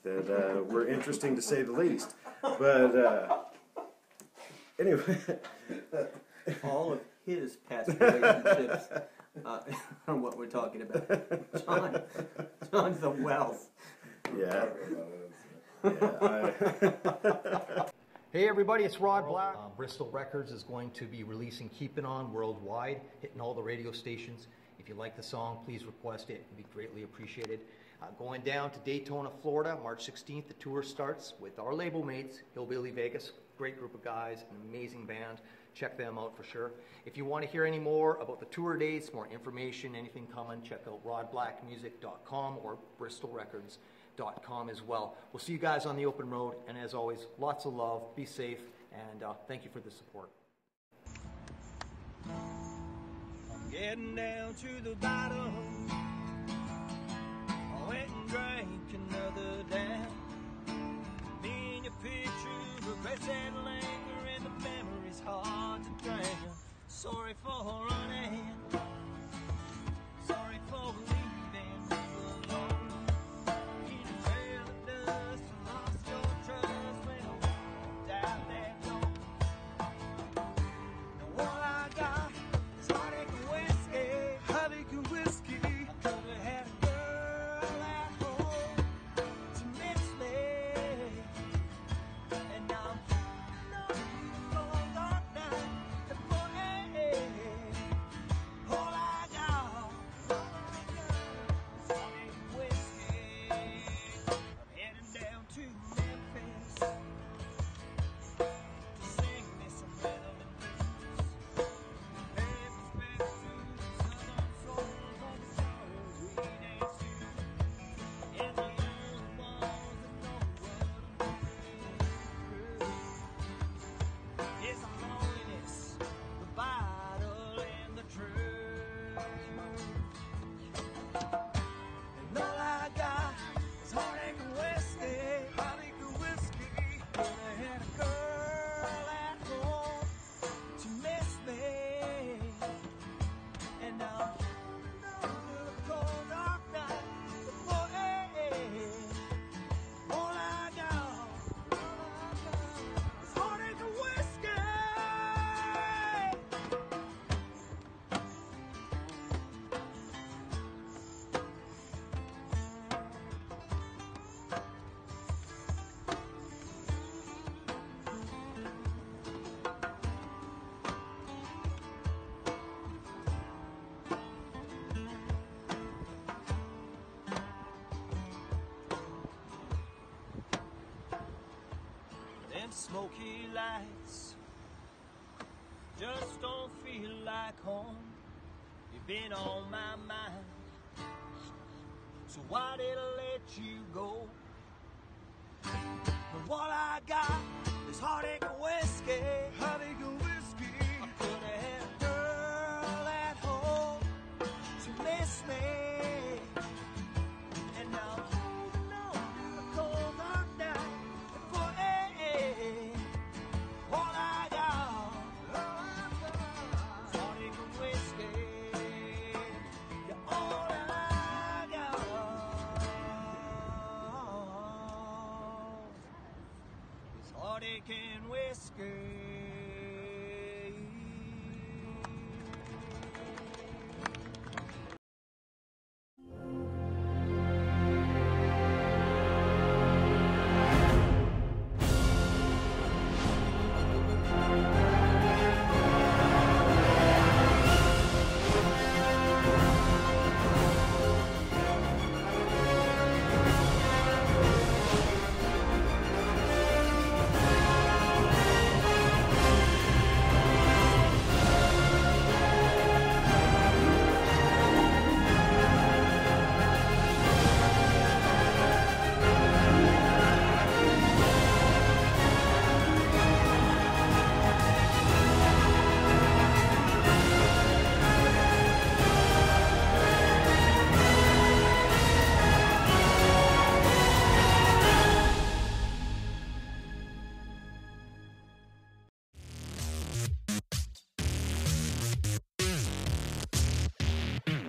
that were interesting to say the least. But anyway. All of his past relationships are what we're talking about. John's the wealth. Yeah. Hey everybody, it's Rod Black. Bristol Records is going to be releasing Keepin' On worldwide, hitting all the radio stations. If you like the song, please request it. It'd be greatly appreciated. Going down to Daytona, Florida, March 16th. The tour starts with our label mates, Hillbilly Vegas. Great group of guys, an amazing band. Check them out for sure. If you want to hear any more about the tour dates, more information, anything coming, check out rodblackmusic.com or bristolrecords.com as well. We'll see you guys on the open road, and as always, lots of love, be safe, and thank you for the support. I'm getting down to the bottom. I went and drank another down. Me and your picture, regrets and linger, and the memories hard to drown. Sorry for running. Sorry for leaving you alone. In a trail of dust, I lost your trust when I walked out that door. Now all I got is heartache and whiskey. Heartache and whiskey. I could have had a girl at home to miss me. And now I'm smoky lights just don't feel like home. You've been on my mind, so why did I let you go? But what I got is heartache and whiskey. Heartache and whiskey. I could have had a girl at home to miss me. And now holding on to the cold dark night for all I got is heartache and whiskey. You're all I got. Heartache and whiskey.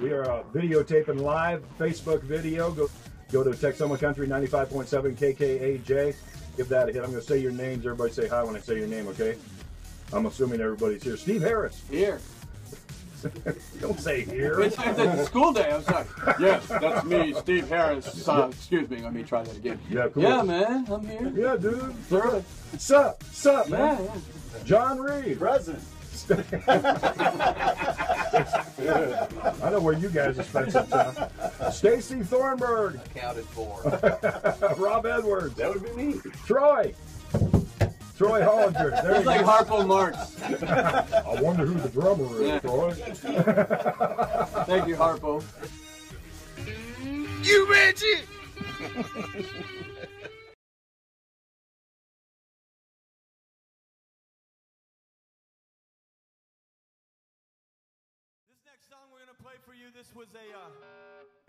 We are videotaping live, Facebook video. Go to Texoma Country 95.7 KKAJ. Give that a hit. I'm going to say your names. Everybody say hi when I say your name, okay? I'm assuming everybody's here. Steve Harris. Here. Don't say here. It's a school day. I'm sorry. Yes, that's me, Steve Harris. Excuse me. Let me try that again. Yeah, cool. Yeah, man. I'm here. Yeah, dude. Thoroughly. Sup, man. Yeah. John Reed. Present. I know where you guys have spent some time. Stacy Thornburg. Accounted for. Rob Edwards. That would be me. Troy Hollinger. There It's like Harpo Marx. I wonder who the drummer is, Yeah. Troy. Thank you, Harpo. You bitch! This next song we're going to play for you, this was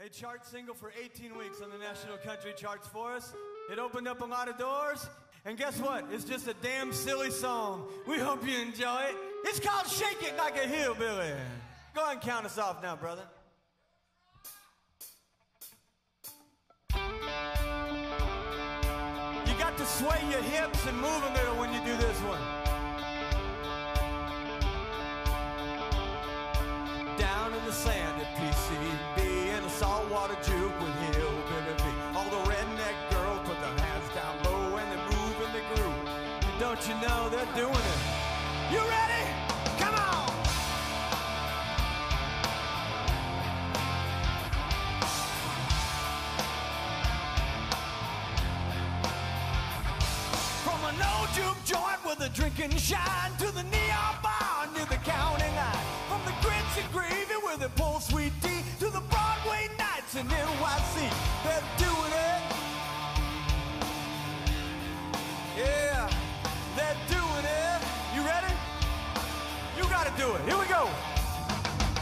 a chart single for 18 weeks on the National Country Charts for us. It opened up a lot of doors, and guess what? It's just a damn silly song. We hope you enjoy it. It's called Shake It Like a Hillbilly. Go ahead and count us off now, brother. You got to sway your hips and move a little when you do this one. Down in the sand at PCB in a saltwater juke with Hillbilly B. All the redneck girls put their hands down low and they move in the groove. And don't you know they're doing it? You ready? Come on! From an old juke joint with a drinking shine to the neon bar near the county line. From the grits and gravy where they pull sweet tea to the Broadway nights in NYC. They're doing it. Yeah, they're doing it. You ready? You gotta do it. Here we go.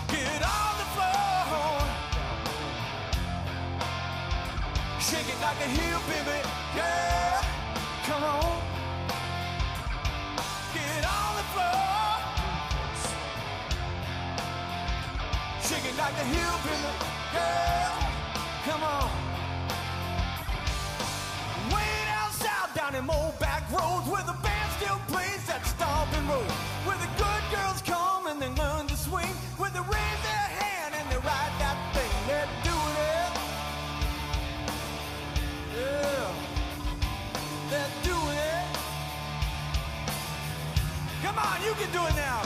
Get on the floor. Shake it like a hillbilly. Yeah, come on. Get on the floor. Shake it like a hillbilly. Yeah, come on. Way down south, down in old back roads, where the band still plays that stomping road, where the good girls come and they learn to swing, where they raise their hand and they ride that thing. They're doing it. Yeah, they're doing it. Come on, you can do it now.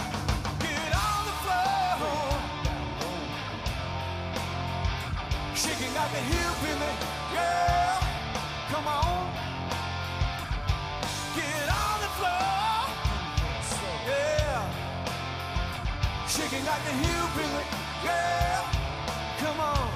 Get on the floor. Shaking like a hillbilly. Yeah, come on. Get on the shaking like a hillbilly. Girl, come on.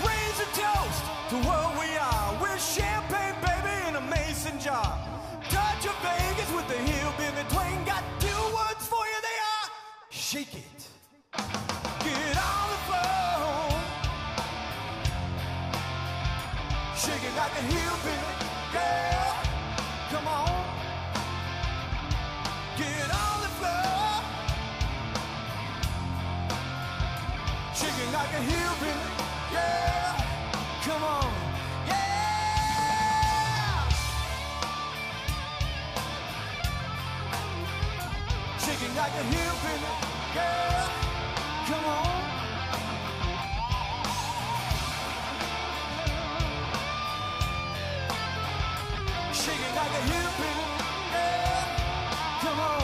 Raise a toast to what we are. We're champagne, baby, in a mason jar. Touch of Vegas with the hillbilly twang. Got two words for you, they are shake it. Get on the floor. Shake it like a hillbilly. Girl, come on. Get on the floor. Shake it like a hillbilly. Yeah, come on, yeah. Shaking like a hillbilly, girl, come on. Shaking like a hillbilly, girl, come on.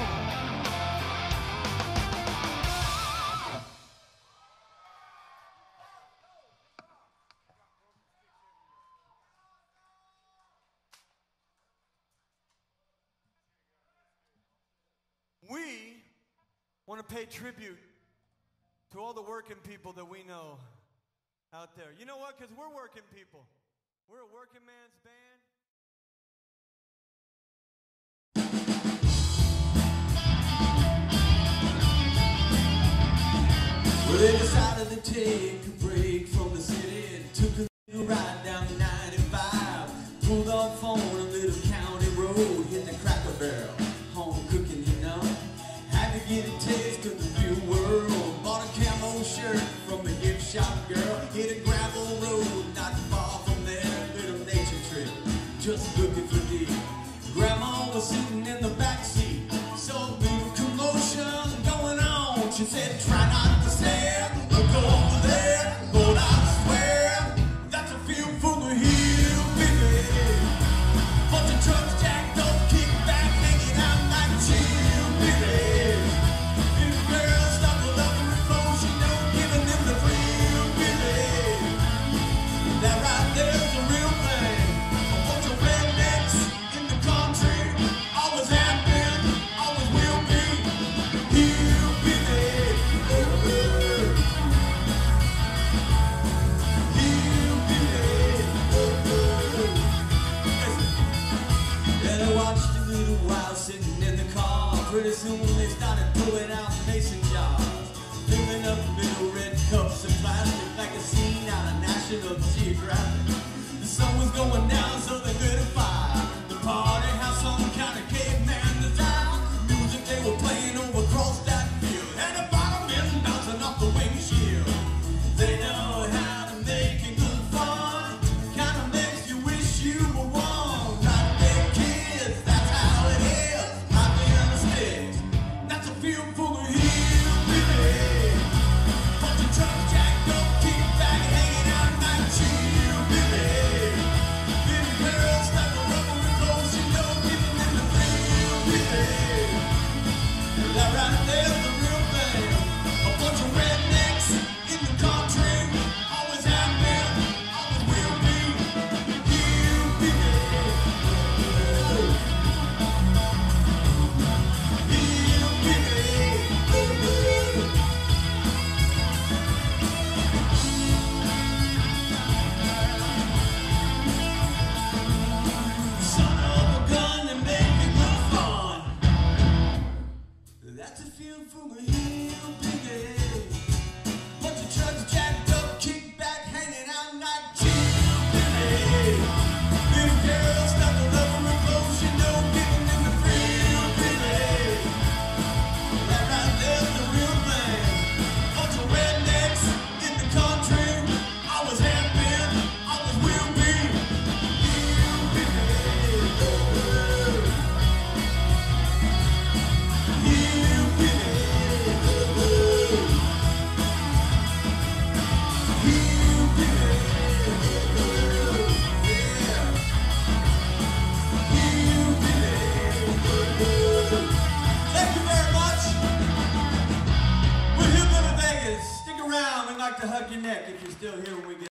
We want to pay tribute to all the working people that we know out there. You know what? Because we're working people. We're a working man's band. Well, they decided to take a break from the city and took a little ride down the 95. Pulled off on a little county road, hit the Cracker Barrel. Home cooking, you know. Had to get a taste of the real world. Bought a camo shirt from a gift shop girl. Hit a gravel road not far from there. Little nature trip, just looking for deer. Grandma was sitting in the back seat. So a big commotion going on. She said, try not to stare. Look over there. Lord, I swear that's a field full of hillbilly. Bunch of trucks jacked up, kicked back, hanging out like chillbilly. Little girls stumbled up in the clothes, you know, giving them the real billy. That right there's a real thing. A bunch of rednecks in the country, always have been, always will be. Hillbilly. And I watched a little while sitting in the car. Pretty soon they started pulling out mason jars, filling up little red cups of plastic like a scene out of National Geographic. The sun was going down, so they lit a fire. The party had some kind of caveman desire. Music they were playing over across that field, and the firemen bouncing off the windshield. They know how to make it good fun. Kind of makes you wish you were one. Like their kids, that's how it is. Right there in the sticks. That's a field full of hillbilly. Bunch of trucks jacked up, kicked back, hanging out like chillbilly. Little girl like to hug your neck if you're still here when we get.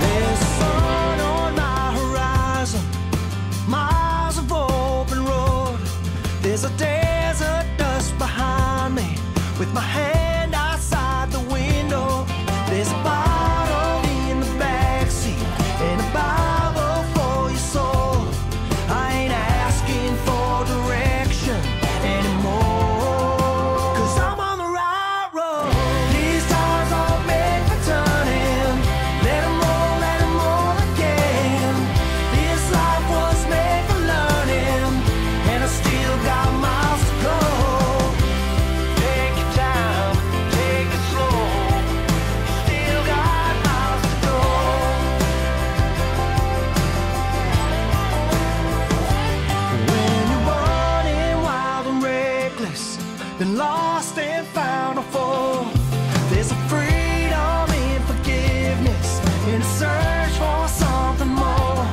There's a sun on my horizon, miles of open road. There's a desert dust behind me, with my hand outside the window. There's a bottle in the backseat and a Bible for your soul. I ain't asking for direction anymore, 'cause I'm on the right road. These tires aren't made for turning. Let 'em roll again. This life was made for learning, and I still got miles to go. Take your time, take it slow. Still got miles to go. When you're running wild and reckless, then lost and found a fall. There's a freedom in forgiveness, in a search for something more.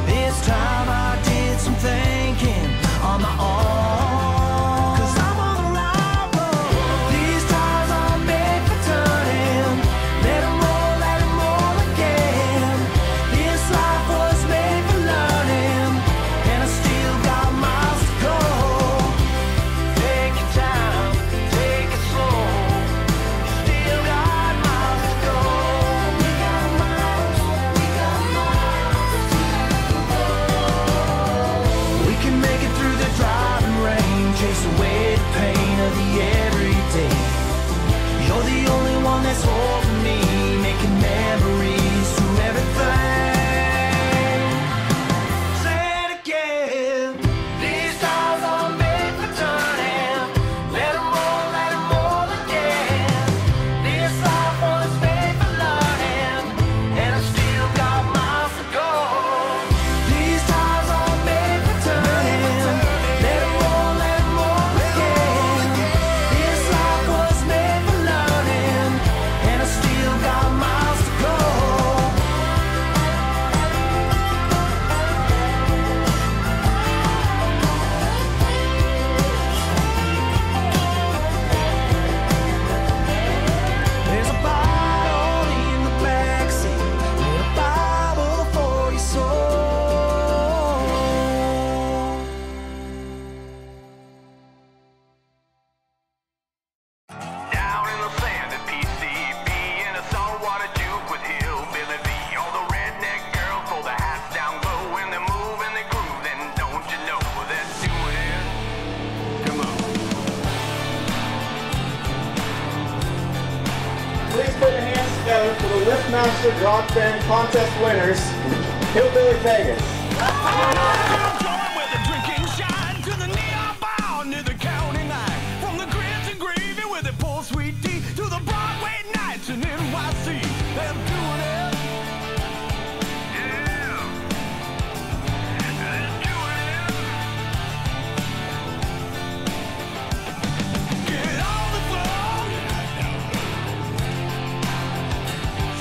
This time I did some thinking on my own, 'cause I'm on the right road. These tires aren't made for turning. Let 'em roll again. This life was made for learning, and I still got miles to go. Take your time, take it slow. Still got miles to go. We got miles to go. We can make it through the driving rain, chase away the pain of the everyday. You're the only one that's holding me, making memories through everything. Say it again. These tires are made for turning. Let 'em roll again. This life was made for learning, and I still got miles to go. These tires are made for turning. Let 'em roll again. This life was made for learning, and I still got miles to go. There's a bottle in the backseat and a Bible for your soul. Down in the sand at PCB, in a saltwater juke with Hillbilly V. All the redneck girls pull their hats down low, when they move and they groove, then don't you know they're doing it? Come on. Please put your hands together for the Liftmaster Rock Band contest winners, Hillbilly Vegas. Where the drinking shine to the neon bar near the county line. From the grits and gravy where they pour sweet tea to the Broadway nights in NYC. They're doing it. Yeah. They're doing it. Get on the floor.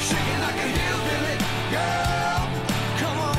Shaking like a hillbilly girl. Come on.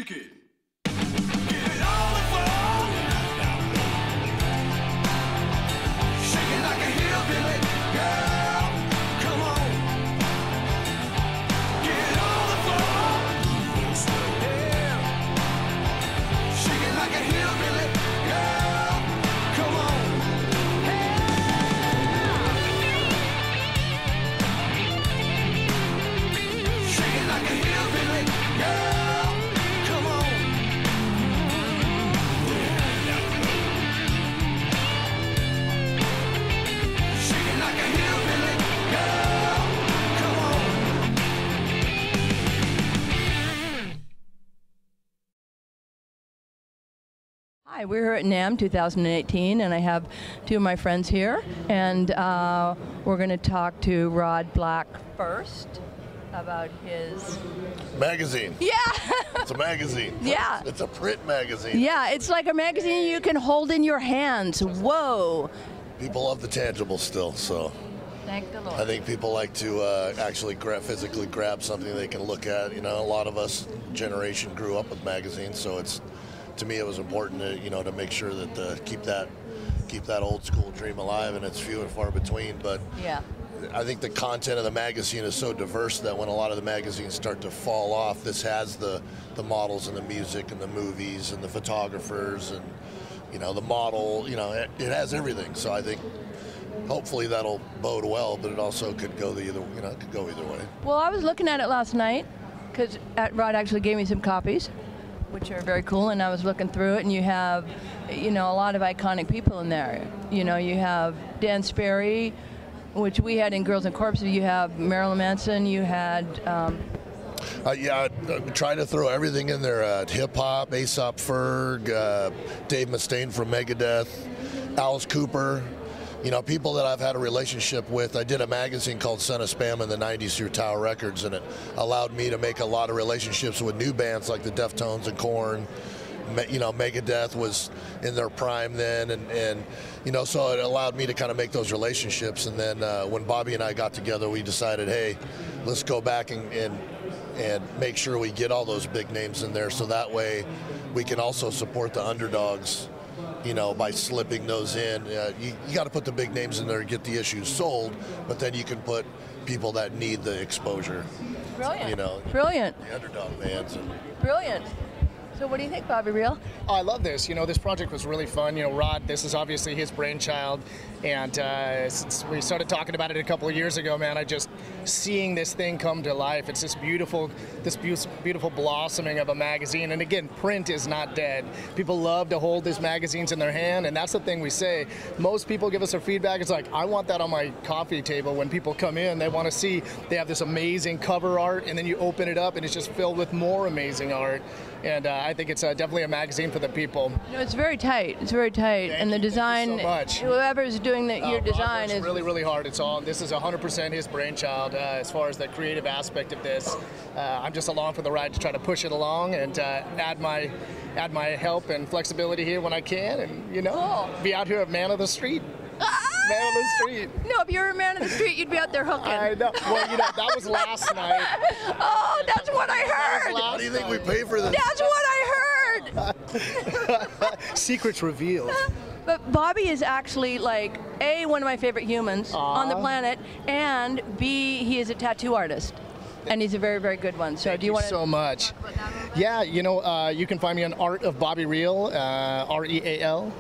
Shake it. Get it on the floor. Shake it like a hillbilly girl. Come on. Get it on the floor. Yeah. Shake it like a hillbilly girl. Come on. Shake it like a hillbilly girl. Come on. Shake it like a hillbilly girl. Come on. Hi, we're here at NAMM 2018, and I have two of my friends here, and we're going to talk to Rod Black first about his magazine. Yeah. It's a magazine. Yeah. It's a print magazine. Yeah, it's like a magazine you can hold in your hands. Whoa. People love the tangible still, so Thank the Lord. I think people like to actually physically grab something they can look at. You know, a lot of us generation grew up with magazines, so it's, to me, it was important to, you know, to make sure that keep that old school dream alive, and it's few and far between. But Yeah. I think the content of the magazine is so diverse that when a lot of the magazines start to fall off, this has the models and the music and the movies and the photographers and, you know, the model, you know, it has everything. So I think hopefully that'll bode well, but it also could go it could go either way. Well, I was looking at it last night because Rod actually gave me some copies, which are very cool, and I was looking through it, and you have, you know, a lot of iconic people in there. You know, you have Dan Sperry, which we had in Girls and Corpses. You have Marilyn Manson. You had. Yeah, trying to throw everything in there. Hip hop, Aesop Ferg, Dave Mustaine from Megadeth, Alice Cooper. You know, people that I've had a relationship with. I did a magazine called Son of Spam in the 90s through Tower Records, and it allowed me to make a lot of relationships with new bands like the Deftones and Korn. You know, Megadeth was in their prime then, and you know, so it allowed me to kind of make those relationships. And then when Bobby and I got together, we decided, hey, let's go back and make sure we get all those big names in there, so that way we can also support the underdogs, you know, by slipping those in. You got to put the big names in there to get the issues sold, but then you can put people that need the exposure. Brilliant. You know, Brilliant. the underdog bands. Brilliant. So what do you think, Bobby Real? Oh, I love this. You know, this project was really fun. You know, Rod, this is obviously his brainchild. And since we started talking about it a couple of years ago, man, I just seeing this thing come to life. It's this beautiful blossoming of a magazine. And again, print is not dead. People love to hold these magazines in their hand, and that's the thing we say. Most people give us their feedback. It's like, I want that on my coffee table when people come in. They want to see they have this amazing cover art, and then you open it up, and it's just filled with more amazing art. And I think it's definitely a magazine for the people. You know, it's very tight. It's very tight, and the design. Thank you so much. Whoever's doing your design is really, really hard. It's all. This is 100% his brainchild as far as the creative aspect of this. I'm just along for the ride to try to push it along and add my help and flexibility here when I can, and you know, be out here a man of the street. Man of the street. No, if you were a man of the street, you'd be out there hooking. I know. Well, you know, that was last night. Oh, that's what I heard. How do you think we pay for this? That's what I heard. Secrets revealed. But Bobby is actually, like, A, one of my favorite humans on the planet, and B, he is a tattoo artist. And he's a very, very good one. So do you want to? So much. Yeah, you know, you can find me on Art of Bobby Real, REAL.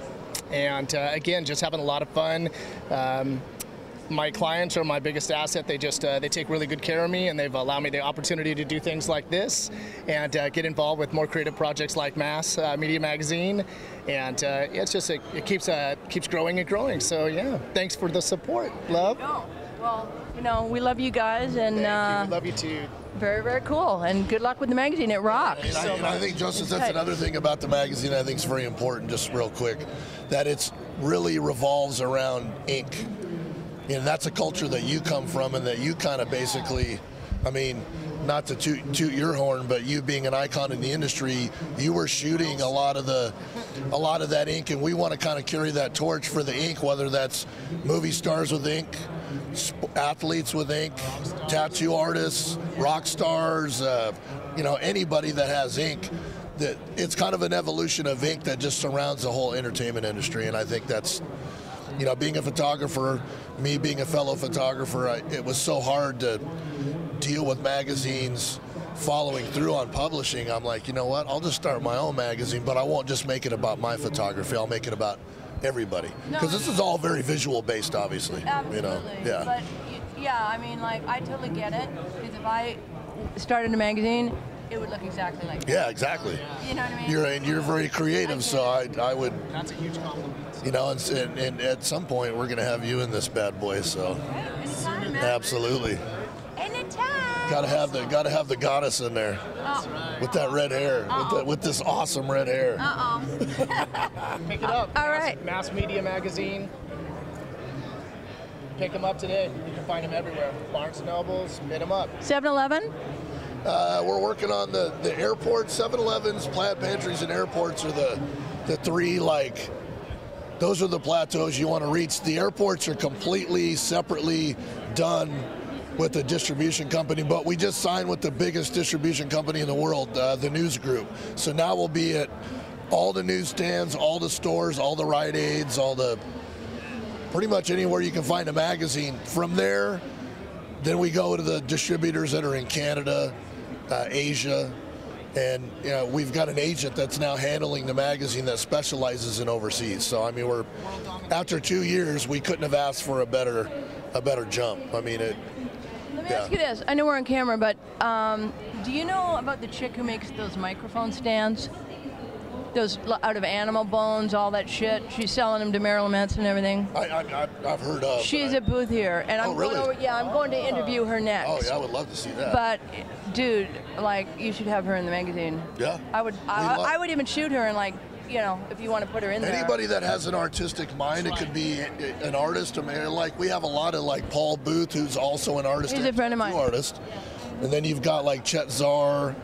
And again, just having a lot of fun. My clients are my biggest asset. They just they take really good care of me, and they've allowed me the opportunity to do things like this and get involved with more creative projects like Mass Media Magazine. And it's just it keeps growing and growing. So yeah, thanks for the support, love. No. Well, you know, we love you guys, and Thank you. We love you too. Very, very cool. And good luck with the magazine. It rocks. And I think, Justice, that's another thing about the magazine I think is very important, just real quick, that it's really revolves around ink. And that's a culture that you come from, and that you kind of basically, I mean, not to toot your horn, but you being an icon in the industry, you were shooting a lot of that ink, and we want to kind of carry that torch for the ink, whether that's movie stars with ink, athletes with ink, tattoo artists, rock stars, you know, anybody that has ink. it's kind of an evolution of ink that just surrounds the whole entertainment industry, and I think that's, you know, being a photographer, me being a fellow photographer, it was so hard to deal with magazines following through on publishing. I'm like, you know what, I'll just start my own magazine, but I won't just make it about my photography, I'll make it about everybody. Because this is all very visual based, obviously. Absolutely. You know? Yeah. But yeah, I mean, like, I totally get it. Because if I started a magazine, it would look exactly like that. Yeah, exactly. You know what I mean? You're very creative, so I would. That's a huge compliment. You know, and at some point we're gonna have you in this bad boy, so. Anytime, man. Absolutely. Anytime. Gotta have the goddess in there. With that red hair, with this awesome red hair. Pick it up. All right. Mass Media Magazine. Pick them up today. You can find them everywhere. Barnes & Nobles, hit them up. 7-Eleven? We're working on the airports. 7-Elevens, Plaid Pantries, and airports are the three, like, those are the plateaus you want to reach. The airports are completely separately done with a distribution company, but we just signed with the biggest distribution company in the world, the News Group. So now we'll be at all the newsstands, all the stores, all the Rite Aids, pretty much anywhere you can find a magazine. From there, then we go to the distributors that are in Canada, Asia, and you know, we've got an agent that's now handling the magazine that specializes in overseas. So I mean, after 2 years, we couldn't have asked for a better jump. I mean, Let me ask you this. I know we're on camera, but do you know about the chick who makes those microphone stands? Those out of animal bones, all that shit. She's selling them to Marilyn Manson and everything. I've heard of. She's at booth here, and I'm really? I'm going to interview her next. Oh yeah, I would love to see that. But, dude, like, you should have her in the magazine. Yeah. I would even shoot her and, like, you know, if you want to put her in there. Anybody that has an artistic mind, it could be an artist. I mean, like, we have a lot of, like, Paul Booth, who's also an artist. He's a friend of mine. Artist. And then you've got, like, Chet Zar.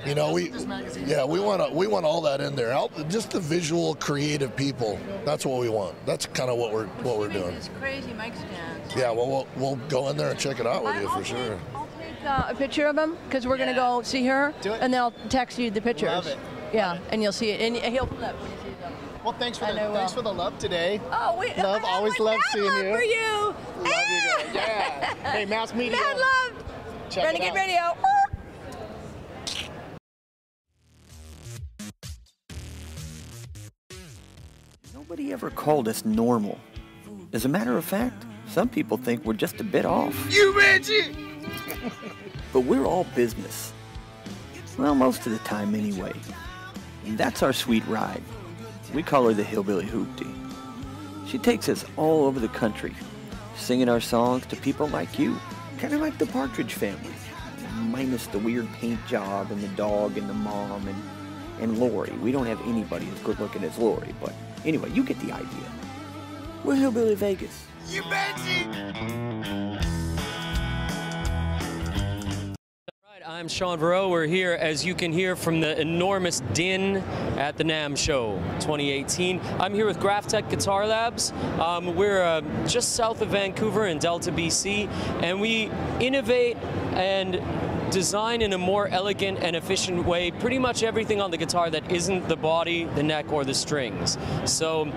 You know, we want all that in there. Just the visual, creative people. That's what we want. That's kind of what we're doing. This crazy mic stands. Yeah, well, we'll go in there and check it out with you for sure. I'll take a picture of him because we're gonna go see her, and then I'll text you the pictures. Love it. Yeah, and you'll see it, and he'll flip when he sees them. Well, thanks for the love today. Oh, wait. Love, always love seeing you. For you. Love you guys. Yeah. Hey, Mass Media. Mad love. Check Renegade it out. Radio. Nobody ever called us normal. As a matter of fact, some people think we're just a bit off. You bitch! But we're all business. Well, most of the time anyway. And that's our sweet ride. We call her the Hillbilly Hoopty. She takes us all over the country, singing our songs to people like you, kind of like the Partridge Family, minus the weird paint job and the dog and the mom and Lori. We don't have anybody as good looking as Lori, but anyway, you get the idea. We're Hillbilly Vegas. You bitch! I'm Sean Varro. We're here, as you can hear, from the enormous din at the NAMM Show 2018. I'm here with Graphtech Guitar Labs. We're just south of Vancouver in Delta, BC, and we innovate and design in a more elegant and efficient way pretty much everything on the guitar that isn't the body, the neck, or the strings. So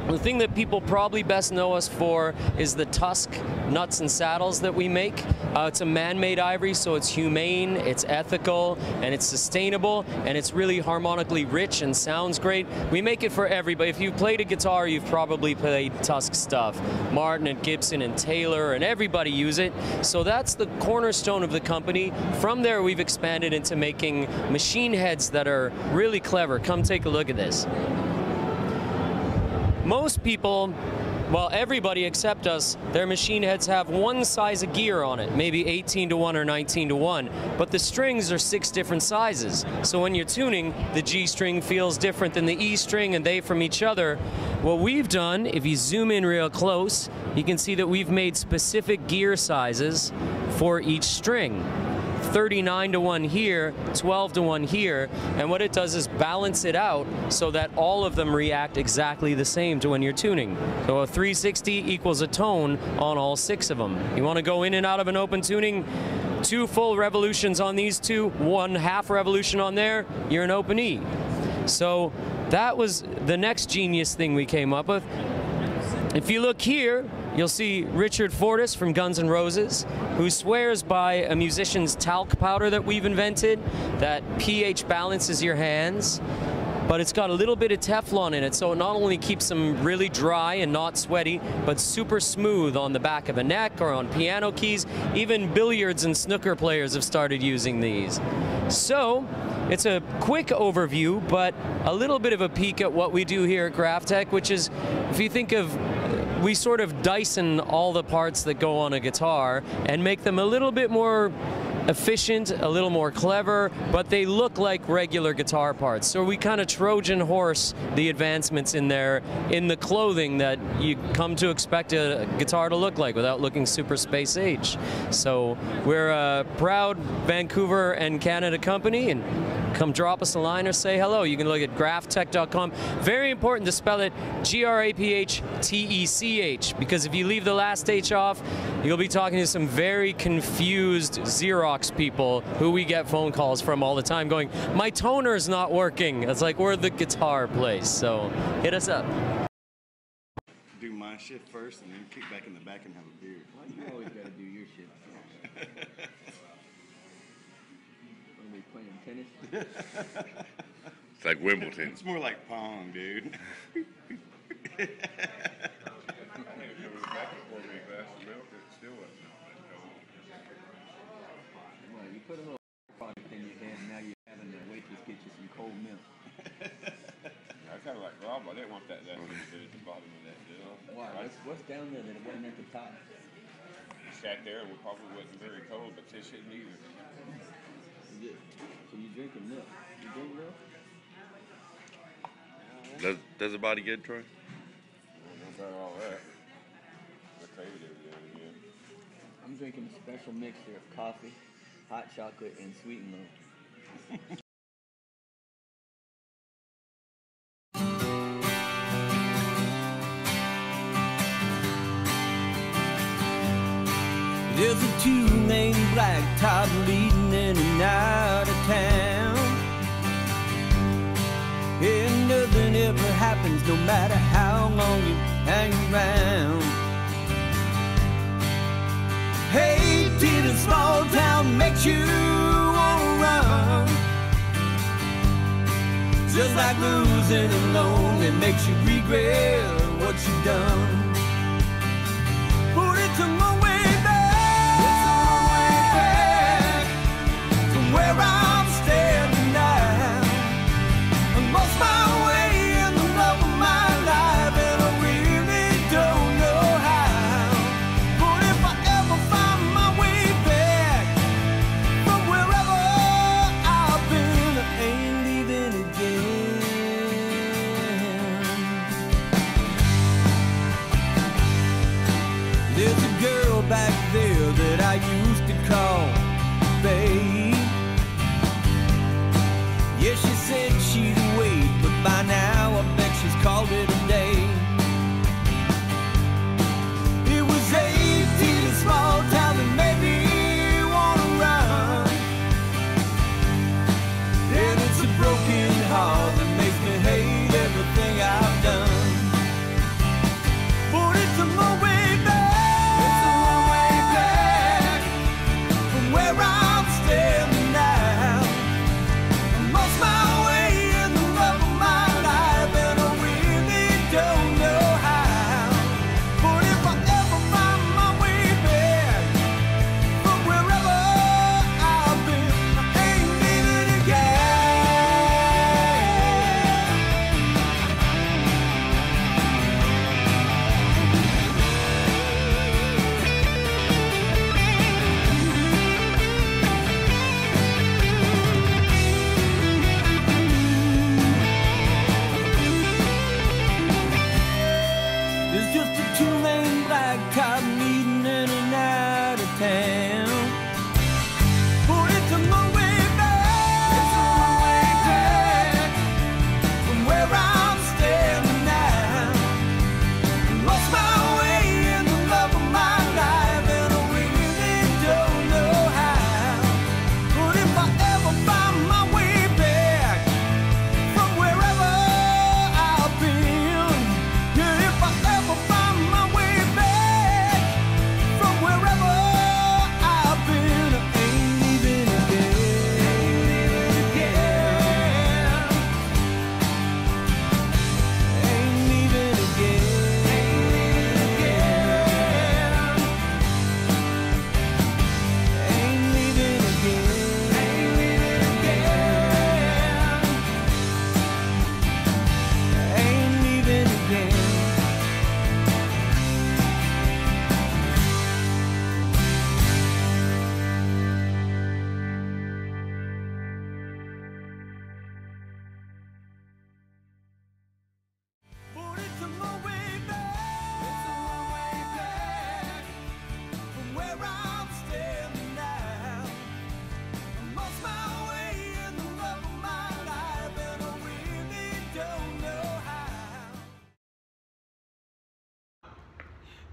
the thing that people probably best know us for is the tusk nuts and saddles that we make. It's a man-made ivory, so it's humane, it's ethical, and it's sustainable, and it's really harmonically rich and sounds great. We make it for everybody. If you've played a guitar, you've probably played Tusk stuff. Martin and Gibson and Taylor and everybody use it. So that's the cornerstone of the company. From there, we've expanded into making machine heads that are really clever. Come take a look at this. Most people, well, everybody except us, their machine heads have one size of gear on it, maybe 18-to-1 or 19-to-1, but the strings are 6 different sizes. So when you're tuning, the G string feels different than the E string and they from each other. What we've done, if you zoom in real close, you can see that we've made specific gear sizes for each string. 39-to-1 here, 12-to-1 here, and what it does is balance it out so that all of them react exactly the same to when you're tuning. So a 360 equals a tone on all 6 of them. You want to go in and out of an open tuning, 2 full revolutions on these two, 1 half revolution on there, you're an open E. So that was the next genius thing we came up with. If you look here, you'll see Richard Fortus from Guns N' Roses, who swears by a musician's talc powder that we've invented that pH balances your hands, but it's got a little bit of Teflon in it, so it not only keeps them really dry and not sweaty, but super smooth on the back of a neck or on piano keys. Even billiards and snooker players have started using these. So it's a quick overview, but a little bit of a peek at what we do here at GraphTech, which is, if you think of, we sort of Dyson all the parts that go on a guitar and make them a little bit more efficient, a little more clever, but they look like regular guitar parts. So we kind of Trojan horse the advancements in there in the clothing that you come to expect a guitar to look like without looking super space age. So we're a proud Vancouver and Canada company, and come drop us a line or say hello. You can look at graphtech.com. Very important to spell it GRAPHTECH, because if you leave the last H off, you'll be talking to some very confused Xerox people who we get phone calls from all the time going, my toner's not working. It's like, we're the guitar place, so hit us up. Do my shit first and then kick back in the back and have a beer. Why you always gotta do your shit first? Are we playing tennis? It's like Wimbledon. It's more like pong, dude. Well, you put a little product in your hand, now you're having the waitress get you some cold milk. I kind of like Rob. I didn't want that at the bottom of that deal. Why? What's down there that it wasn't at the top? Sat there and we probably wasn't very cold, but they shouldn't either. So you drinking milk? You drink milk? Does the body good, Troy? I don't know about all that. I tell you every now and again. I'm drinking a special mixture of coffee, hot chocolate, and sweet and low. There's a tune named Black Top leading in and out of town, and nothing ever happens no matter how long you hang around. Hate in a small town makes you wanna run, just like losing alone, it makes you regret what you've done. But it's a long way where I'm standing now. I lost my way in the love of my life, and I really don't know how. But if I ever find my way back from wherever I've been, I ain't leaving again. There's a girl back there that I used to call babe. Yeah, she said she'd wait, but by now I bet she's called it a day. It was 18, a small town that made me wanna run, and it's a broken heart that makes me hate everything I've done. But it's a long way back, it's a long way back from where I'm standing now. Lost my way in the love of my life, and I really don't know how. But if I ever find my way back from wherever I've been, I ain't leaving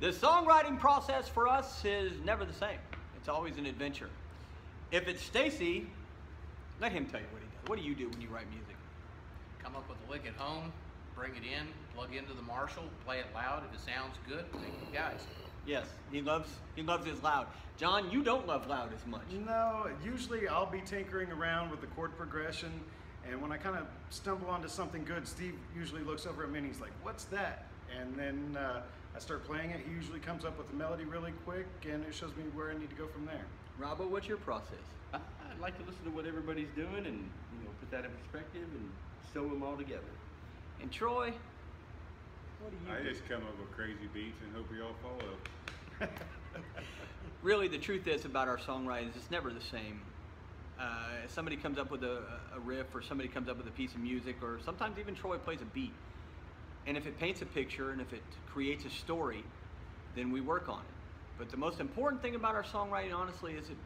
The songwriting process for us is never the same. It's always an adventure. If it's Stacy, let him tell you what he does. What do you do when you write music? Come up with a lick at home, bring it in, plug into the Marshall, play it loud. If it sounds good, thank you guys. Yes, he loves his loud. John, you don't love loud as much. No, usually I'll be tinkering around with the chord progression, and when I kind of stumble onto something good, Steve usually looks over at me and he's like, "What's that?" And then I start playing it. He usually comes up with the melody really quick, and it shows me where I need to go from there. Robbo, what's your process? I'd like to listen to what everybody's doing and put that in perspective and sew them all together. And Troy, what do you I do? just come up with crazy beats and hope we all follow. Really, the truth is about our songwriting is it's never the same. Somebody comes up with a riff, or somebody comes up with a piece of music, or sometimes even Troy plays a beat. And if it paints a picture and if it creates a story, then we work on it. But the most important thing about our songwriting, honestly, is it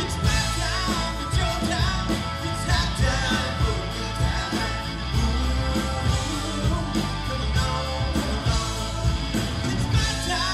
It's my time.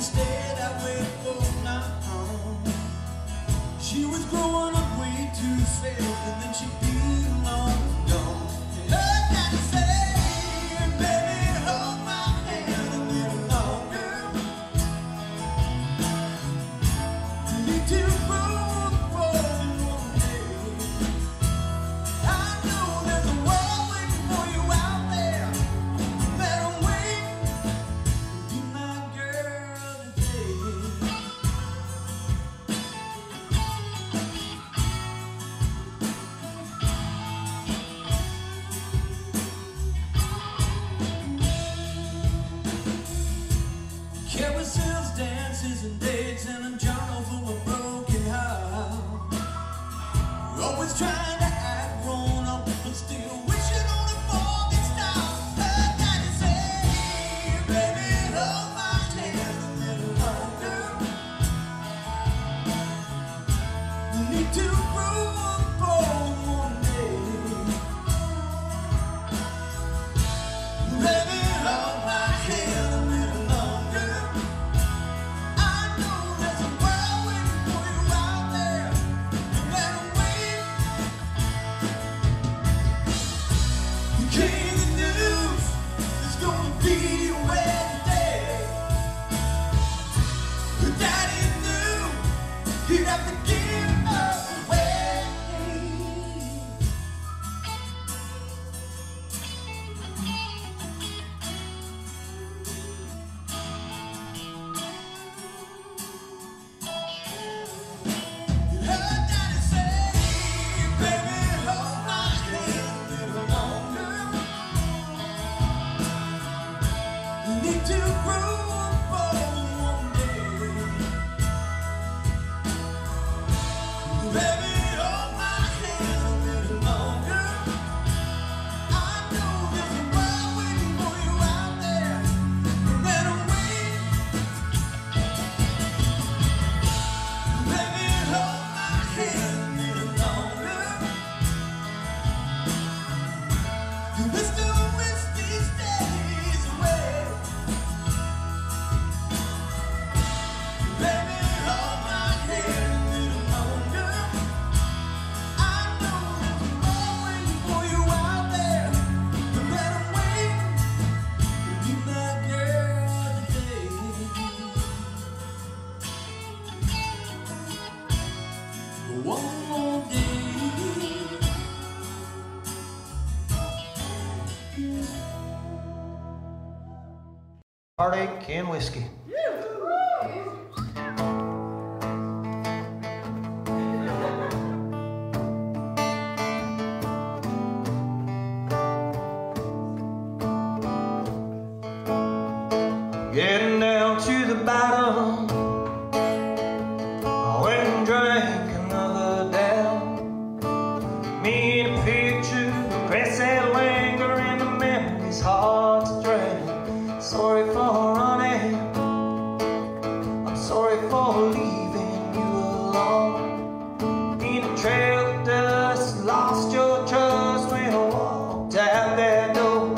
stay that way for now. She was growing up way too fast, and then she'd be long gone. And her daddy said, baby, hold my hand a little longer. You need to grow up for one day. I know there's a world waiting for you out there. You better wait. Be my girl today. Carousels, dances, and dates, and a journal full of broken hearts. You're always trying to act grown up, but still wishing on a falling star. Her daddy said, baby, hold my hand a little longer. You need to grow up for one day. Baby, hold my hand a little longer. I know there's a world waiting for you out there. You better wait. You came the news, it's gonna be your wedding day. Your daddy knew he'd have to give her away. Her daddy said, baby, hold my hand a little longer. You need to grow up for one day. Baby, hold my hand a little longer. I know there's a world waiting for you out there. You better wait. Baby, hold my hand a little longer. You wish to wish these days away. Baby, hold my hand a little longer. I know there's a world waiting for you out there. You better wait. Be my girl today. One more day. Heartache and whiskey. Getting down to the bottom, I went and drank another down. Me and a picture, regrets that linger, and the memories hard to drown. Sorry for running, I'm sorry for leaving you alone. In a trail of dust, lost your trust when I walked out that door.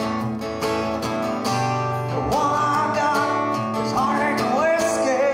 The one I got was heartache and whiskey.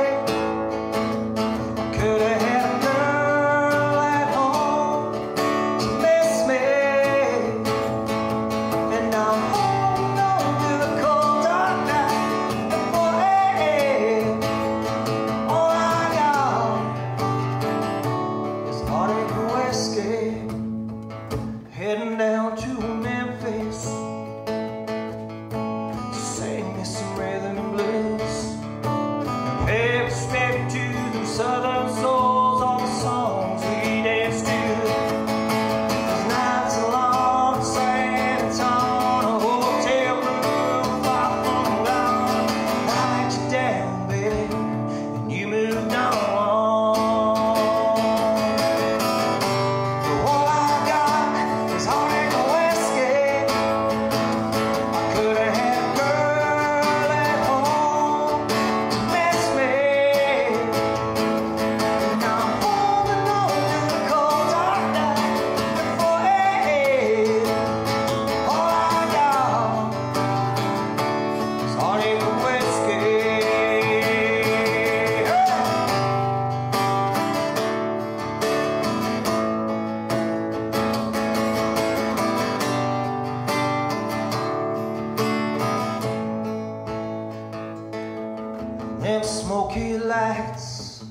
them smoky lights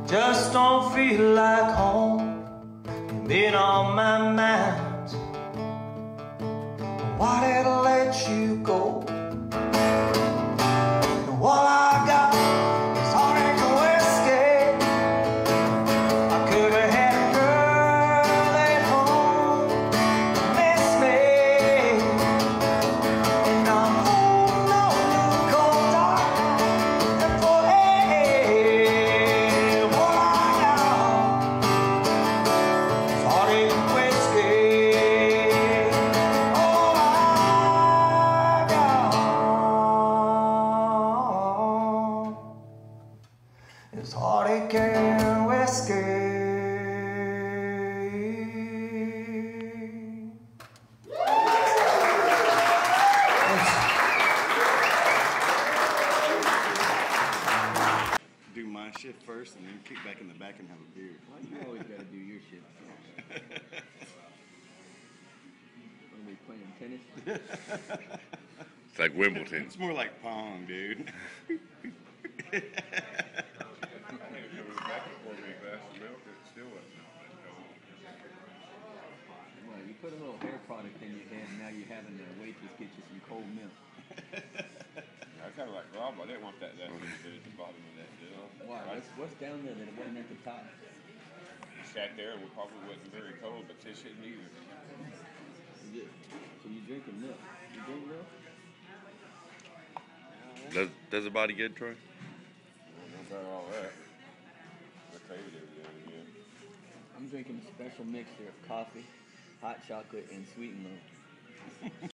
just don't feel like home. You've been on my mind. Why did I let you go? And all I got is heartache and whiskey. I could have had a girl at home to miss me, and I'm holding on to the cold dark and forever. What I got is heartache and whiskey. All I got is heartache and whiskey. Do my shit first and then kick back in the back and have a beer. Why you always gotta do your shit first? Are we playing tennis? It's like Wimbledon. It's more like pong, dude. Well, you put a little hair product in your head, and now you're having the waitress get you some cold milk. I kind of like Rob. I didn't want that at the bottom of that deal. Why? What's down there that it wasn't at the top? Sat there and we probably wasn't very cold, but they shouldn't either. So you drinking milk? You drink milk? Does the body good, Troy? I don't know about all that. I tell you every now and again. I'm drinking a special mixture of coffee, hot chocolate, and sweet and low.